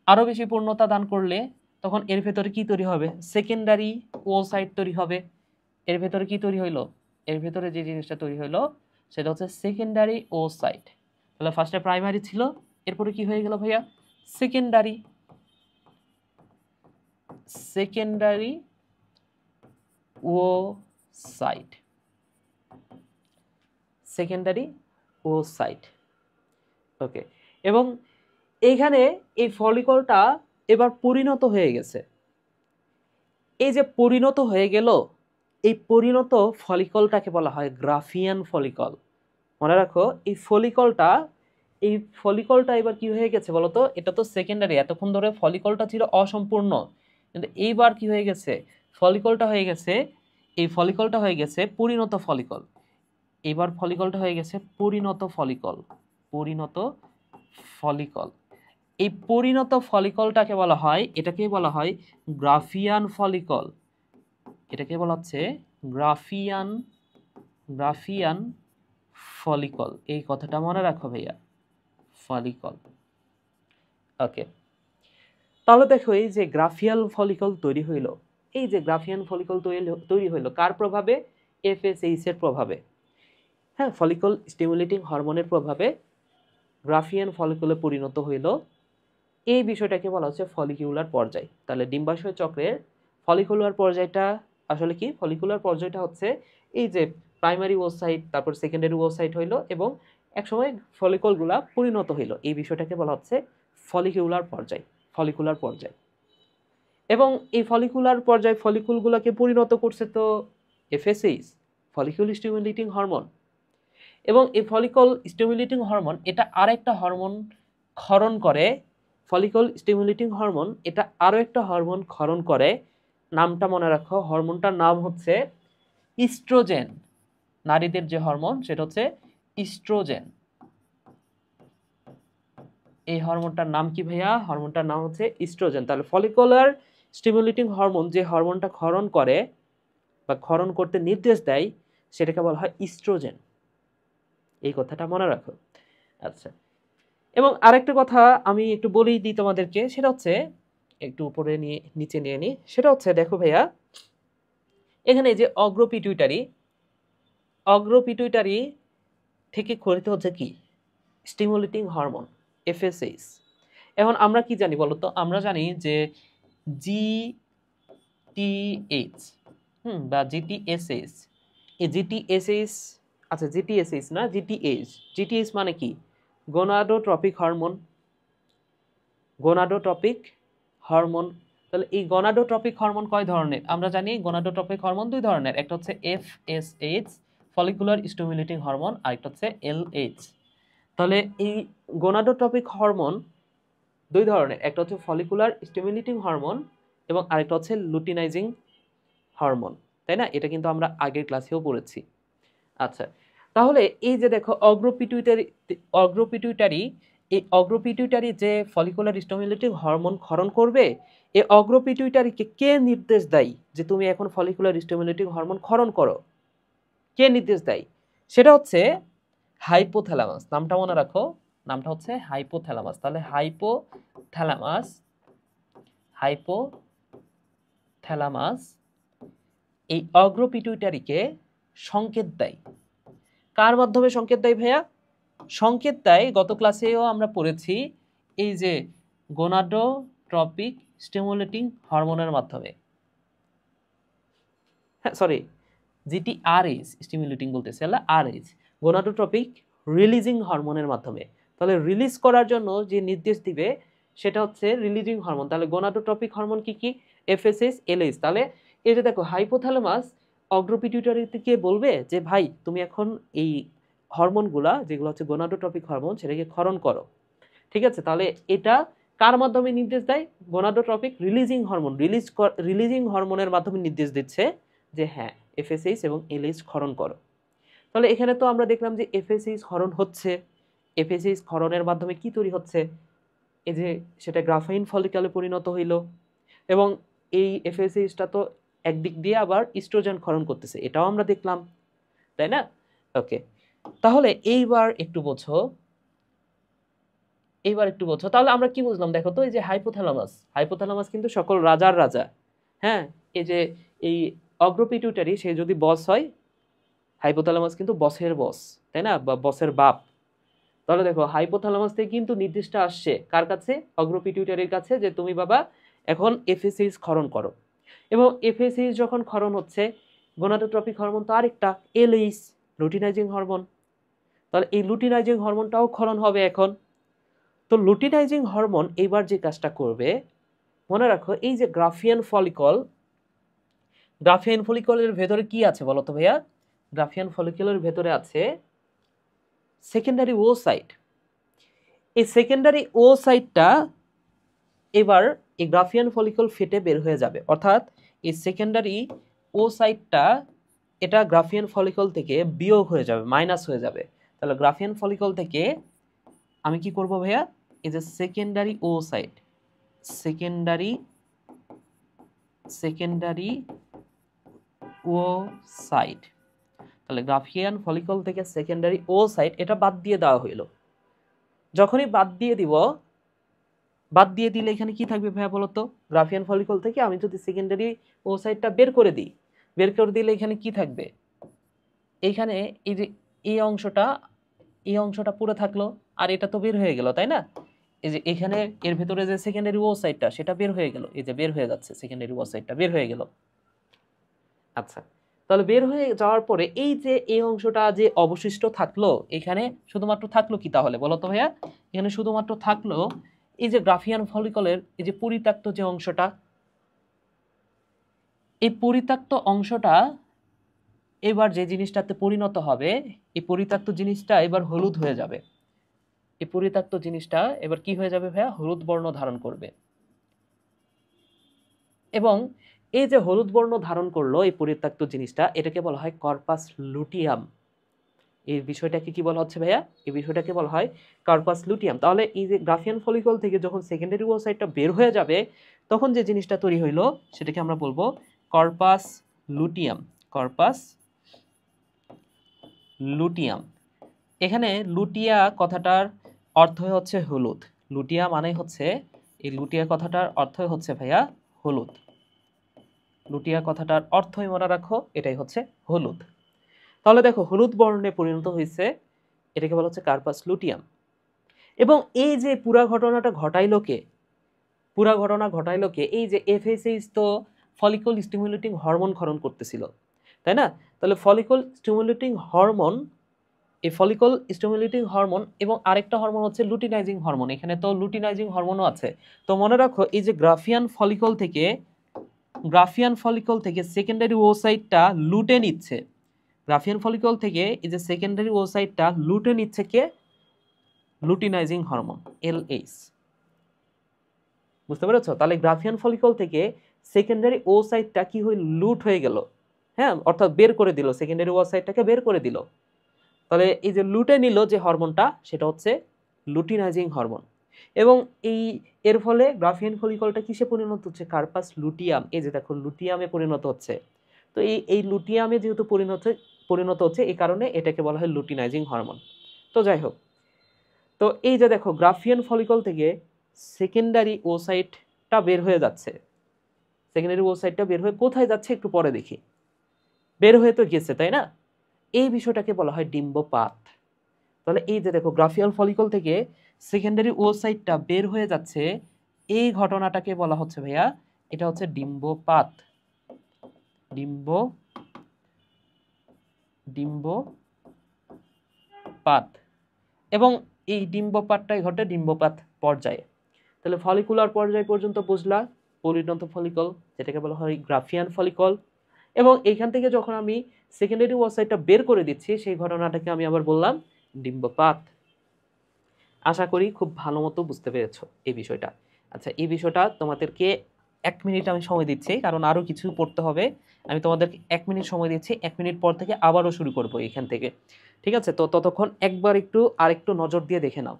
আরো বেশি পূর্ণতা দান করলে তখন এর ভেতরে কি তৈরি হবে? সেকেন্ডারি ওসাইট তৈরি হবে। এর ভেতরে কি তৈরি হইলো? এর ভেতরে যে জিনিসটা তৈরি হইলো সেটা হচ্ছে সেকেন্ডারি ওসাইট। তাহলে ফার্স্টে প্রাইমারি ছিল, এরপরে কি হয়ে গেল ভাইয়া? Secondary oocyte. Secondary oocyte. Okay, এবং এইখানে এই ফলিকলটা এবার পরিণত হয়ে গেছে। এই যে পরিণত হয়ে গেল, এই পরিণত ফলিকলটাকে বলা হয় গ্রাফিয়ান ফলিকল। মনে রাখো, এই ফলিকলটা এবার কি হয়ে গেছে বলতো? এটা তো সেকেন্ডারি, এতক্ষণ ধরে ফলিকলটা ছিল অসম্পূর্ণ, কিন্তু এইবার কি হয়ে গেছে? এই ফলিকলটা হয়ে গেছে পরিণত ফলিকল। এবার ফলিকলটা হয়ে গেছে পরিণত ফলিকল। এই পরিণত ফলিকলটাকে বলা হয়, এটাকেই বলা হয় গ্রাফিয়ান ফলিকল। এটাকে বলা হচ্ছে গ্রাফিয়ান ফলিকল, এই কথাটা মনে রাখো ভাইয়া, ফলিকল। ওকে, তাহলে দেখো এই যে গ্রাফিয়াল ফলিকল তৈরি হইল, এই যে গ্রাফিয়ান ফলিকল তৈরি হইল কার প্রভাবে? এফএসএইচ এর প্রভাবে। হ্যাঁ, ফলিকল স্টিমুলেটিং হরমোনের প্রভাবে গ্রাফিয়ান ফলিকলে পরিণত হইল। এই বিষয়টাকে বলা হচ্ছে ফলিকিউলার পর্যায়। তাহলে ডিম্বাশয় চক্রের ফলিকুলার পর্যায়টা আসলে কি? ফলিকুলার পর্যায়টা হচ্ছে এই যে প্রাইমারি ওসাইট, তারপর সেকেন্ডারি ওসাইট হইল এবং একসময় ফলিকলগুলা পরিণত হইল, এই বিষয়টাকে বলা হচ্ছে ফলিকিউলার পর্যায়, ফলিকুলার পর্যায়। এবং এই ফলিকুলার পর্যায় ফলিকুলগুলোকে পরিণত করছে তো এফএসএইচ, ফলিকুল স্টিমুলেটিং হরমোন। এবং এই ফলিকল স্টিমুলেটিং হরমোন এটা আরেকটা হরমোন ক্ষরণ করে, ফলিকল স্টিমুলেটিং হরমোন এটা আরও একটা হরমোন ক্ষরণ করে। নামটা মনে রাখো, হরমোনটার নাম হচ্ছে ইস্ট্রোজেন। নারীদের যে হরমোন সেটা হচ্ছে ইস্ট্রোজেন। এই হরমোনটার নাম কি ভাইয়া? হরমোনটার নাম হচ্ছে ইস্ট্রোজেন। তাহলে ফলিকুলার স্টিমুলেটিং হরমোন যে হরমোনটা ক্ষরণ করে বা ক্ষরণ করতে নির্দেশ দেয় সেটাকে বলা হয় ইস্ট্রোজেন। এই কথাটা মনে রাখো। আচ্ছা, এবং আরেকটা কথা আমি একটু বলেই দিই তোমাদেরকে, সেটা হচ্ছে একটু উপরে নিয়ে নিচে নিয়ে নিই। সেটা হচ্ছে দেখো ভাইয়া, এখানে যে অগ্রপিটুইটারি থেকে খরিত হচ্ছে কি? Stimulating hormone, FSH. এখন আমরা কি জানি বলতো? আমরা জানি যে জিটিএইচ বা জিটিএসএইচ, এই জিটিএসএইচ, আচ্ছা জিটিএসএইচ না, জিটিএইচ। জিটিএইচ মানে কি? Gonadotropic hormone, gonadotropic hormone. তাহলে এই গোনাডোট্রপিক হরমোন কয় ধরনের? আমরা জানি গোনাডোট্রপিক হরমোন দুই ধরনের, একটা হচ্ছে এফএসএইচ, ফলিকুলার স্টিমুলেটিং হরমোন, আর একটা হচ্ছে এলএইচ। তাহলে এই গোনাডোট্রপিক হরমোন দুই ধরনের, একটা হচ্ছে ফলিকুলার স্টিমুলেটিং হরমোন এবং আরেকটা হচ্ছে লুটিনাইজিং হরমোন, তাই না? এটা কিন্তু আমরা আগের ক্লাসেও পড়েছি। আচ্ছা, তাহলে এই যে দেখো অগ্রপিটুইটারি যে ফলিকুলার স্টিমুলেটিং হরমোন ক্ষরণ করবে, এই অগ্রপিটুইটারিকে কে নির্দেশ দেয় যে তুমি এখন ফলিকুলার স্টিমুলেটিং হরমোন ক্ষরণ করো? কে নির্দেশ দেয়? সেটা হচ্ছে হাইপোথ্যালামাস। নামটা মনে রাখো, নামটা হচ্ছে হাইপোথ্যালামাস। তাহলে হাইপোথ্যালামাস এই অগ্রপিটুইটারিকে সংকেত দেয়। কার মাধ্যমে সংকেত দেয় ভাইয়া? সংকেত দেয়, গত ক্লাসেও আমরা পড়েছি, এই যে গোনাডোট্রপিক স্টিমুলেটিং হরমোনের মাধ্যমে। হ্যাঁ সরি, জিটিআরএইচ স্টিমুলেটিং বলতেছে, আরএইচ গোনাডোট্রপিক রিলিজিং হরমোনের মাধ্যমে। তাহলে রিলিজ করার জন্য যে নির্দেশ দিবে সেটা হচ্ছে রিলিজিং হরমোন। তাহলে গোনাডোট্রপিক হরমোন কি কি? FSH, LH. তাহলে এই যে দেখো হাইপোথ্যালামাস অগ্রপিটুইটারিকে বলবে যে ভাই তুমি এখন এই হরমোনগুলা যেগুলো হচ্ছে গোনাডোট্রপিক হরমোন সেটাকে ক্ষরণ করো। ঠিক আছে, তাহলে এটা কার মাধ্যমে নির্দেশ দেয়? গোনাডোট্রপিক রিলিজিং হরমোন, রিলিজিং হরমোনের মাধ্যমে নির্দেশ দিচ্ছে যে হ্যাঁ এফএসএইচ এবং এলএইচ ক্ষরণ করো। তাহলে এখানে তো আমরা দেখলাম যে এফএসএইচ ক্ষরণ হচ্ছে। এফএসএইচ ক্ষরণের মাধ্যমে কি তৈরি হচ্ছে? এই যে সেটা গ্রাফাইন ফলিকলে পরিণত হইল এবং এই এফএসএইচটা তো একদিক দিয়ে আবার ইস্ট্রোজেন ক্ষরণ করতেছে, এটাও আমরা দেখলাম, তাই না? ওকে, তাহলে এইবার একটু বোঝো, তাহলে আমরা কি বুঝলাম দেখো তো? এই যে হাইপোথ্যালামাস কিন্তু সকল রাজার রাজা। হ্যাঁ, এই যে এই অগ্রপিটুইটারি সে যদি বস হয়, হাইপোথ্যালামাস কিন্তু বসের বস, তাই না? বা বসের বাপ। তাহলে দেখো হাইপোথ্যালামাস থেকে কিন্তু নির্দেশটা আসছে কার কাছে? অগ্রপিটুইটারির কাছে, যে তুমি বাবা এখন এফএসএইচ ক্ষরণ করো। এবং এফএসএইচ যখন ক্ষরণ হচ্ছে, গোনাডোট্রপিক হরমোন তো আরেকটা এলএইচ, লুটিনাইজিং হরমোন। তাহলে এই লুটিনাইজিং হরমোনটাও ক্ষরণ হবে এখন। তো লুটিনাইজিং হরমোন এইবার যে কাজটা করবে, মনে রাখো এই যে গ্রাফিয়ান ফলিকলের ভেতরে কি আছে বলো তো ভাইয়া? গ্রাফিয়ান ফলিকলের ভেতরে আছে সেকেন্ডারি ওসাইট। এই সেকেন্ডারি ওসাইটটা এবার এই গ্রাফিয়ান ফলিকল ফেটে বের হয়ে যাবে, অর্থাৎ এই সেকেন্ডারি ওসাইটটা এটা গ্রাফিয়ান ফলিকল থেকে বিয়োগ হয়ে যাবে, মাইনাস হয়ে যাবে। তাহলে গ্রাফিয়ান ফলিকল থেকে আমি কি করব ভাইয়া? এই যে সেকেন্ডারি ওসাইট, সেকেন্ডারি ওসাইট, তাহলে গ্রাফিয়ান ফলিকল থেকে সেকেন্ডারি ওসাইট এটা বাদ দিয়ে দেওয়া হইলো। যখনই বাদ দিয়ে দিলে এখানে কি থাকবে ভাইয়া বলতো? গ্রাফিয়ান ফলিকল থেকে আমি যদি সেকেন্ডারি ওসাইটটা বের করে দিলে এখানে কি থাকবে? এইখানে এই যে এই অংশটা পুরো থাকলো, আর এটা তো বের হয়ে গেল, তাই না? এই যে এখানে এর ভেতরে যে সেকেন্ডারি ওসাইটটা সেটা বের হয়ে গেল, এই যে বের হয়ে যাচ্ছে, সেকেন্ডারি ওসাইটটা বের হয়ে গেল। আচ্ছা, তাহলে বের হয়ে যাওয়ার পরে এই যে এই অংশটা যে অবশিষ্ট থাকলো, এখানে শুধুমাত্র থাকলো কি তাহলে বলো তো ভাইয়া? এখানে শুধুমাত্র থাকলো এই যে গ্রাফিয়ান ফলিকলের এই যে পরিত্যক্ত যে অংশটা, এই পরিত্যক্ত অংশটা এবার যে জিনিসটাতে পরিণত হবে, এই পরিত্যক্ত জিনিসটা এবার হলুদ হয়ে যাবে। এই পরিত্যক্ত জিনিসটা এবার কি হয়ে যাবে ভাইয়া? হলুদ বর্ণ ধারণ করবে। এবং এই যে হলুদ বর্ণ ধারণ করলো এই পরিত্যক্ত জিনিসটা, এটাকে বলা হয় কর্পাস লুটিয়াম। এই বিষয়টাকে কি বলা হচ্ছে ভাইয়া? এই বিষয়টাকে বলা হয় কর্পাস লুটিয়াম। তাহলে এই যে গ্রাফিয়ান ফলিকল থেকে যখন সেকেন্ডারি ওসাইটটা বের হয়ে যাবে, তখন যে জিনিসটা তৈরি হইলো সেটাকে আমরা বলবো কর্পাস লুটিয়াম। Corpus luteum. এখানে লুটিয়া কথাটার অর্থ হচ্ছে হলুদ। লুটিয়া মানে হচ্ছে, এই লুটিয়া কথাটার অর্থ হচ্ছে ভাইয়া হলুদ। লুটিয়া কথাটার অর্থই মনে রাখো, এটাই হচ্ছে হলুদ। তাহলে দেখো হলুদ বর্ণে পরিণত হয়েছে, এটাকে বলা হচ্ছে কার্পাস লুটিয়াম। এবং এই যে পুরা ঘটনাটা ঘটাইলো কে? এই যে এফএসএইচ তো ফলিকল স্টিমুলেটিং হরমোন ক্ষরণ করতেছিল, তাই না? তাহলে ফলিকল স্টিমুলেটিং হরমোন, এই ফলিকল স্টিমুলেটিং হরমোন এবং আরেকটা হরমোন হচ্ছে লুটিনাইজিং হরমোন। এখানে তো লুটিনাইজিং হরমোনও আছে। তো মনে রাখো এই যে গ্রাফিয়ান ফলিকল থেকে সেকেন্ডারি ওসাইটটা লুটে নিচ্ছে। গ্রাফিয়ান ফলিকল থেকে এই যে সেকেন্ডারি ওসাইটটা লুটে নিচ্ছে কে? Luteinising hormone, LH. বুঝতে পেরেছো? তাহলে গ্রাফিয়ান ফলিকল থেকে সেকেন্ডারি ওসাইটটা কি হয়ে লুট হয়ে গেল, হ্যাঁ, অর্থাৎ বের করে দিল, সেকেন্ডারি ওসাইটটাকে বের করে দিল। তাহলে এই যে লুটে নিল যে হরমোনটা, সেটা হচ্ছে লুটিনাইজিং হরমোন। এবং এর ফলে গ্রাফিয়ান ফলিকলটা কিসে পরিণত হচ্ছে? কার্পাস লুটিয়াম। এই যে দেখো লুটিয়ামে পরিণত হচ্ছে। তো এই লুটিয়ামে যেহেতু পরিণত হচ্ছে, এই কারণে এটাকে বলা হয় লুটিনাইজিং হরমোন। তো যাই হোক, তো এই যে দেখো গ্রাফিয়ান ফলিকল থেকে সেকেন্ডারি ওসাইটটা বের হয়ে যাচ্ছে। সেকেন্ডারি ওসাইটটা বের হয়ে কোথায় যাচ্ছে একটু পরে দেখি। বের হয়ে তো গেছে, তাই না? এই বিষয়টাকে বলা হয় ডিম্বপাত। তাহলে এই যে দেখো গ্রাফিয়াল ফলিকল থেকে সেকেন্ডারি ওসাইটটা বের হয়ে যাচ্ছে, এই ঘটনাটাকে বলা হচ্ছে ভাইয়া, এটা হচ্ছে ডিম্বপাত। ডিম্বপাত। এবং এই ডিম্বপাতটাই ঘটে ডিম্বপাত পর্যায়ে। তাহলে ফলিকুলার পর্যায় পর্যন্ত বুঝলা, পরিণত ফলিকল যেটাকে বলা হয় গ্রাফিয়ান ফলিকল। এবং এইখান থেকে যখন আমি সেকেন্ডারি ওসাইটটা বের করে দিচ্ছি, সেই ঘটনাটাকে আমি আবার বললাম ডিম্বপাত। আশা করি খুব ভালো মতো বুঝতে পেরেছো এই বিষয়টা। আচ্ছা, এই বিষয়টা তোমাদেরকে 1 মিনিট আমি সময় দিচ্ছি, কারণ আরও কিছু পড়তে হবে। আমি তোমাদেরকে 1 মিনিট সময় দিচ্ছি, 1 মিনিট পর থেকে আবারও শুরু করবো এখান থেকে, ঠিক আছে? তো ততক্ষণ একবার আরেকটু নজর দিয়ে দেখে নাও।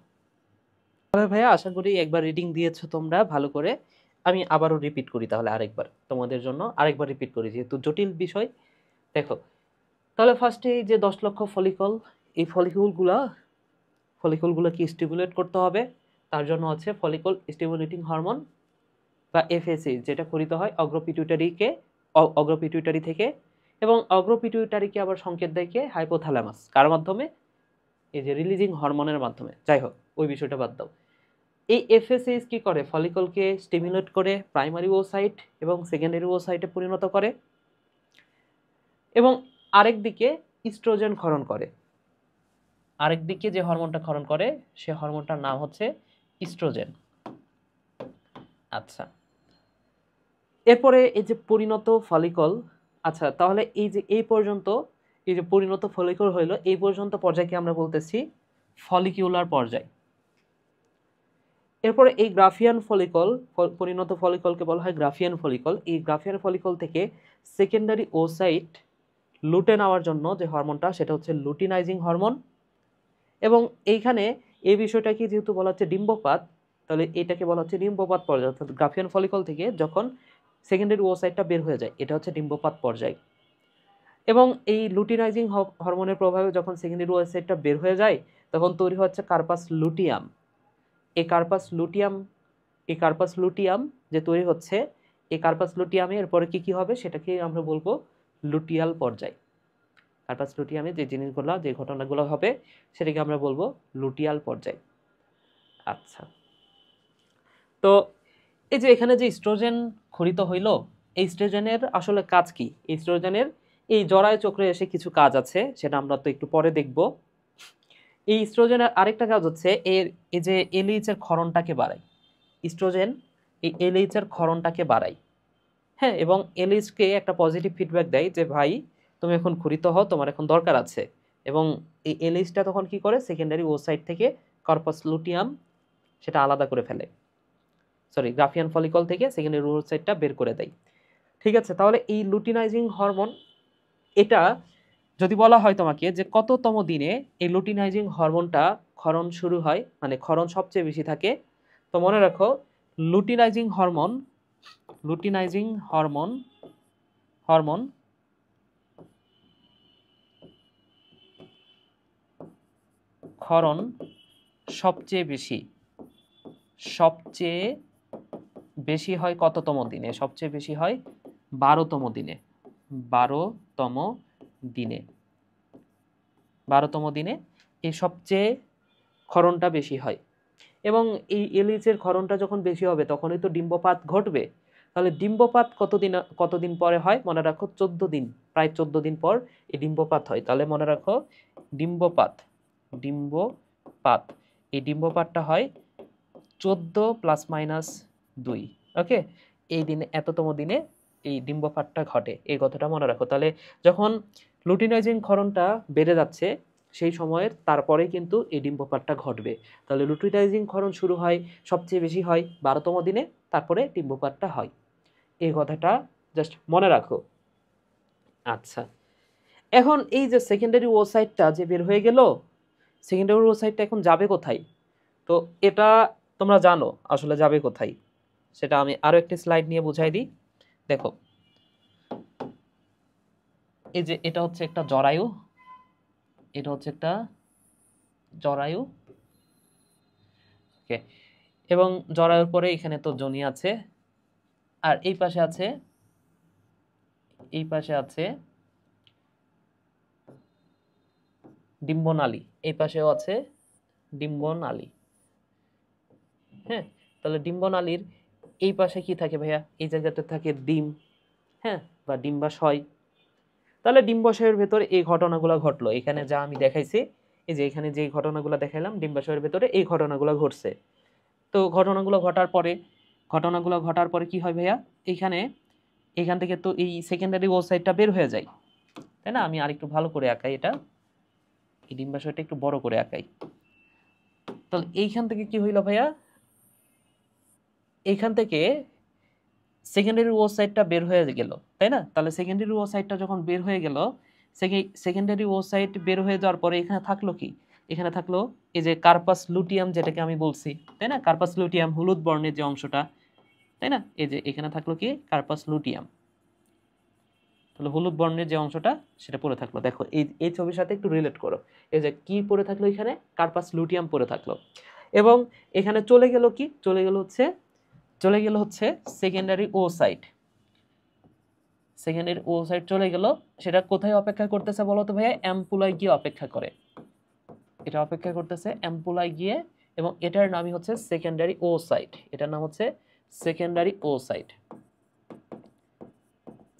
তাহলে ভাইয়া আশা করি একবার রিডিং দিয়েছো তোমরা ভালো করে। আমি আবারও রিপিট করি তাহলে আরেকবার তোমাদের জন্য, আরেকবার রিপিট করি যেহেতু জটিল বিষয়। দেখো, তাহলে ফার্স্টে এই যে 10 লক্ষ ফলিকল, এই ফলিকলগুলোকে স্টিমুলেট করতে হবে। তার জন্য হচ্ছে ফলিকল স্টিমুলেটিং হরমোন বা এফএসএইচ, যেটা খরিত হয় অগ্রপিটুইটারি থেকে। এবং অগ্রপিটুইটারিকে আবার সংকেত দেয় কে? হাইপোথ্যালামাস। কার মাধ্যমে? এই যে রিলিজিং হরমোনের মাধ্যমে। যাই হোক, ওই বিষয়টা বাদ দাও। এই এফএসএইচ কি করে? ফলিকলকে স্টিমুলেট করে প্রাইমারি ওসাইট এবং সেকেন্ডারি ওসাইটে পরিণত করে, এবং আরেকদিকে ইস্ট্রোজেন ক্ষরণ করে। আরেকদিকে যে হরমোনটা ক্ষরণ করে, সে হরমোনটার নাম হচ্ছে ইস্ট্রোজেন। আচ্ছা, এরপরে এই যে পরিণত ফলিকল, আচ্ছা তাহলে এই পর্যন্ত এই যে পরিণত ফলিকল হইলো, এই পর্যন্ত পর্যায়কে আমরা বলতেছি ফলিকিউলার পর্যায়। এরপরে এই গ্রাফিয়ান ফলিকল, পরিণত ফলিকলকে বলা হয় গ্রাফিয়ান ফলিকল। এই গ্রাফিয়ান ফলিকল থেকে সেকেন্ডারি ওসাইট লুটে নেওয়ার জন্য যে হরমোনটা, সেটা হচ্ছে লুটিনাইজিং হরমোন। এবং এইখানে এই বিষয়টাকে যেহেতু বলা হচ্ছে ডিম্বপাত, তাহলে এটাকে বলা হচ্ছে ডিম্বপাত পর্যায়। অর্থাৎ গ্রাফিয়ান ফলিকল থেকে যখন সেকেন্ডারি ওসাইটটা বের হয়ে যায়, এটা হচ্ছে ডিম্বপাত পর্যায়। এবং এই লুটিনাইজিং হরমোনের প্রভাবে যখন সেকেন্ডারি ওসাইটটা বের হয়ে যায় তখন তৈরি হচ্ছে কার্পাস লুটিয়াম। এই কার্পাস লুটিয়াম যে তৈরি হচ্ছে, এই কার্পাস লুটিয়ামে এরপরে কি হবে সেটাকে আমরা বলবো লুটিয়াল পর্যায়। কার্পাস লুটিয়ামে যে জিনিসগুলো, যে ঘটনাগুলো হবে সেটাকে আমরা বলবো লুটিয়াল পর্যায়। আচ্ছা, তো এই যে এখানে যে ইস্ট্রোজেন খরিত হইল, এই ইস্ট্রোজেনের আসলে কাজ কি? ইস্ট্রোজেনের এই জরায়ু চক্রে এসে কিছু কাজ আছে, সেটা আমরা তো একটু পরে দেখব। এই ইস্ট্রোজেনের আরেকটা কাজ হচ্ছে এই যে এলএইচ এর ক্ষরণটাকে বাড়ায়। ইস্ট্রোজেন এই এলএইচ এর ক্ষরণটাকে বাড়ায়, হ্যাঁ, এবং এলএইচকে একটা পজিটিভ ফিডব্যাক দেয় যে ভাই তুমি এখন ক্ষরিত হও, তোমার এখন দরকার আছে। এবং এই এলএইচটা তখন কি করে, সেকেন্ডারি ওসাইট থেকে কর্পাস লুটিয়াম সেটা আলাদা করে ফেলে, গ্রাফিয়ান ফলিকল থেকে সেকেন্ডারি ওসাইটটা বের করে দেয়। ঠিক আছে, তাহলে এই লুটিনাইজিং হরমোন, এটা যদি বলা হয় তোমাকে যে কততম দিনে এই লুটিনাইজিং হরমোনটা ক্ষরণ শুরু হয়, মানে ক্ষরণ সবচেয়ে বেশি থাকে, তো মনে রাখো লুটিনাইজিং হরমোন ক্ষরণ সবচেয়ে বেশি হয় কততম দিনে? সবচেয়ে বেশি হয় 12তম দিনে। 12তম দিনে এই সবচেয়ে ক্ষরণটা বেশি হয়। এবং এই এলিচের ক্ষরণটা যখন বেশি হবে তখনই তো ডিম্বপাত ঘটবে। তাহলে ডিম্বপাত কতদিন পরে হয়? মনে রাখো 14 দিন, প্রায় 14 দিন পর এই ডিম্বপাত হয়। তাহলে মনে রাখো ডিম্বপাত এই ডিম্বপাতটা হয় 14 + -2। ওকে, এই দিনে, এততম দিনে এই ডিম্বপাতটা ঘটে, এই কথাটা মনে রাখো। তাহলে যখন লুটিনাইজিং ক্ষরণটা বেড়ে যাচ্ছে সেই সময়ের তারপরে কিন্তু এই ডিম্বপাতটা ঘটবে। তাহলে লুটিনাইজিং ক্ষরণ শুরু হয়, সবচেয়ে বেশি হয় 12তম দিনে, তারপরে ডিম্বপাতটা হয়। এই কথাটা জাস্ট মনে রাখো। আচ্ছা, এখন এই যে সেকেন্ডারি ওসাইটটা যে বের হয়ে গেল, সেকেন্ডারি ওসাইটটা এখন যাবে কোথায়? তো এটা তোমরা জানো আসলে যাবে কোথায়, সেটা আমি আরো একটি স্লাইড নিয়ে বুঝাই দিই। দেখো, এই যে এটা হচ্ছে একটা জরায়ু, ওকে, এবং জরায়ুর পরে এখানে তো যোনি আছে, আর এই পাশে আছে ডিম্বনালী, এই পাশেও আছে ডিম্বনালী। হ্যাঁ, তাহলে ডিম্বনালীর এই পাশে কি থাকে ভাইয়া? এই জায়গাতে থাকে ডিম, হ্যাঁ, বা ডিম্বাশয়। তাহলে ডিম্বাশয়ের ভেতরে এই ঘটনাগুলো ঘটলো, এখানে যা আমি দেখাইছি, এই যে এখানে যে ঘটনাগুলো দেখাইলাম ডিম্বাশয়ের ভেতরে এই ঘটনাগুলো ঘটছে। তো ঘটনাগুলো ঘটার পরে কি হয় ভাইয়া? এখান থেকে তো এই সেকেন্ডারি ওসাইটটা বের হয়ে যায়, তাই না? আমি আরেকটু ভালো করে আঁকাই, এটা এই ডিম্বাশয়টা একটু বড় করে আঁকাই। তাহলে এইখান থেকে কি হইল ভাইয়া? এইখান থেকে সেকেন্ডারি ওসাইটটা বের হয়ে গেল, তাই না? তাহলে সেকেন্ডারি ওসাইটটা যখন বের হয়ে গেল, সেকেন্ডারি ওসাইট বের হয়ে যাওয়ার পরে এখানে থাকলো কি? এখানে থাকলো এই যে কার্পাস লুটিয়াম, যেটাকে আমি বলছি, তাই না? কার্পাস লুটিয়াম হলুদ বর্ণের যে অংশটা, তাই না? এই যে এখানে থাকলো কি? কার্পাস লুটিয়াম। তাহলে হলুদ বর্ণের যে অংশটা সেটা পড়ে থাকলো। দেখো এই ছবির সাথে একটু রিলেট করো। এই যে কি পড়ে থাকলো? এখানে কার্পাস লুটিয়াম পড়ে থাকলো। এবং এখানে চলে গেল কি? চলে গেল হচ্ছে সেকেন্ডারি ওসাইট। সেকেন্ডারি ওসাইট চলে গেল, সেটা কোথায় অপেক্ষা করতেছে বলো তো ভাইয়া? অ্যাম্পুলায় গিয়ে অপেক্ষা করে। এটা অপেক্ষা করতেছে অ্যাম্পুলায় গিয়ে, এবং এটার নামই হচ্ছে সেকেন্ডারি ওসাইট। এটার নাম হচ্ছে সেকেন্ডারি ওসাইট।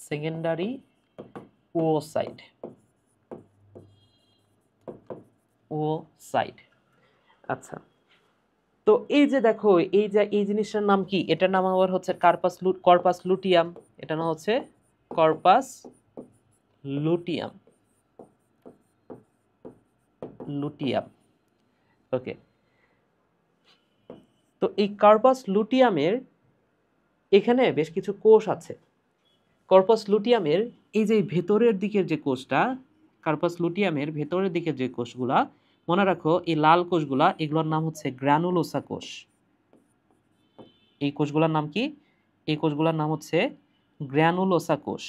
Secondary oocyte. আচ্ছা, তো এই যে দেখো, এই জিনিসটার নাম কি? এটার নাম আবার হচ্ছে কর্পাস লুটিয়াম। এটা নাম হচ্ছে কর্পাস লুটিয়াম। ওকে, তো এই কর্পাস লুটিয়ামের এখানে বেশ কিছু কোষ আছে। কর্পাস লুটিয়ামের এই যে ভেতরের দিকের যে কোষটা, কর্পাস লুটিয়ামের ভেতরের দিকের যে কোষগুলা, মনে রাখো এই লাল কোষগুলা, এগুলোর নাম হচ্ছে গ্রানুলোসা কোষ। এই কোষগুলোর নাম কি? এই কোষগুলোর নাম হচ্ছে গ্রানুলোসা কোষ।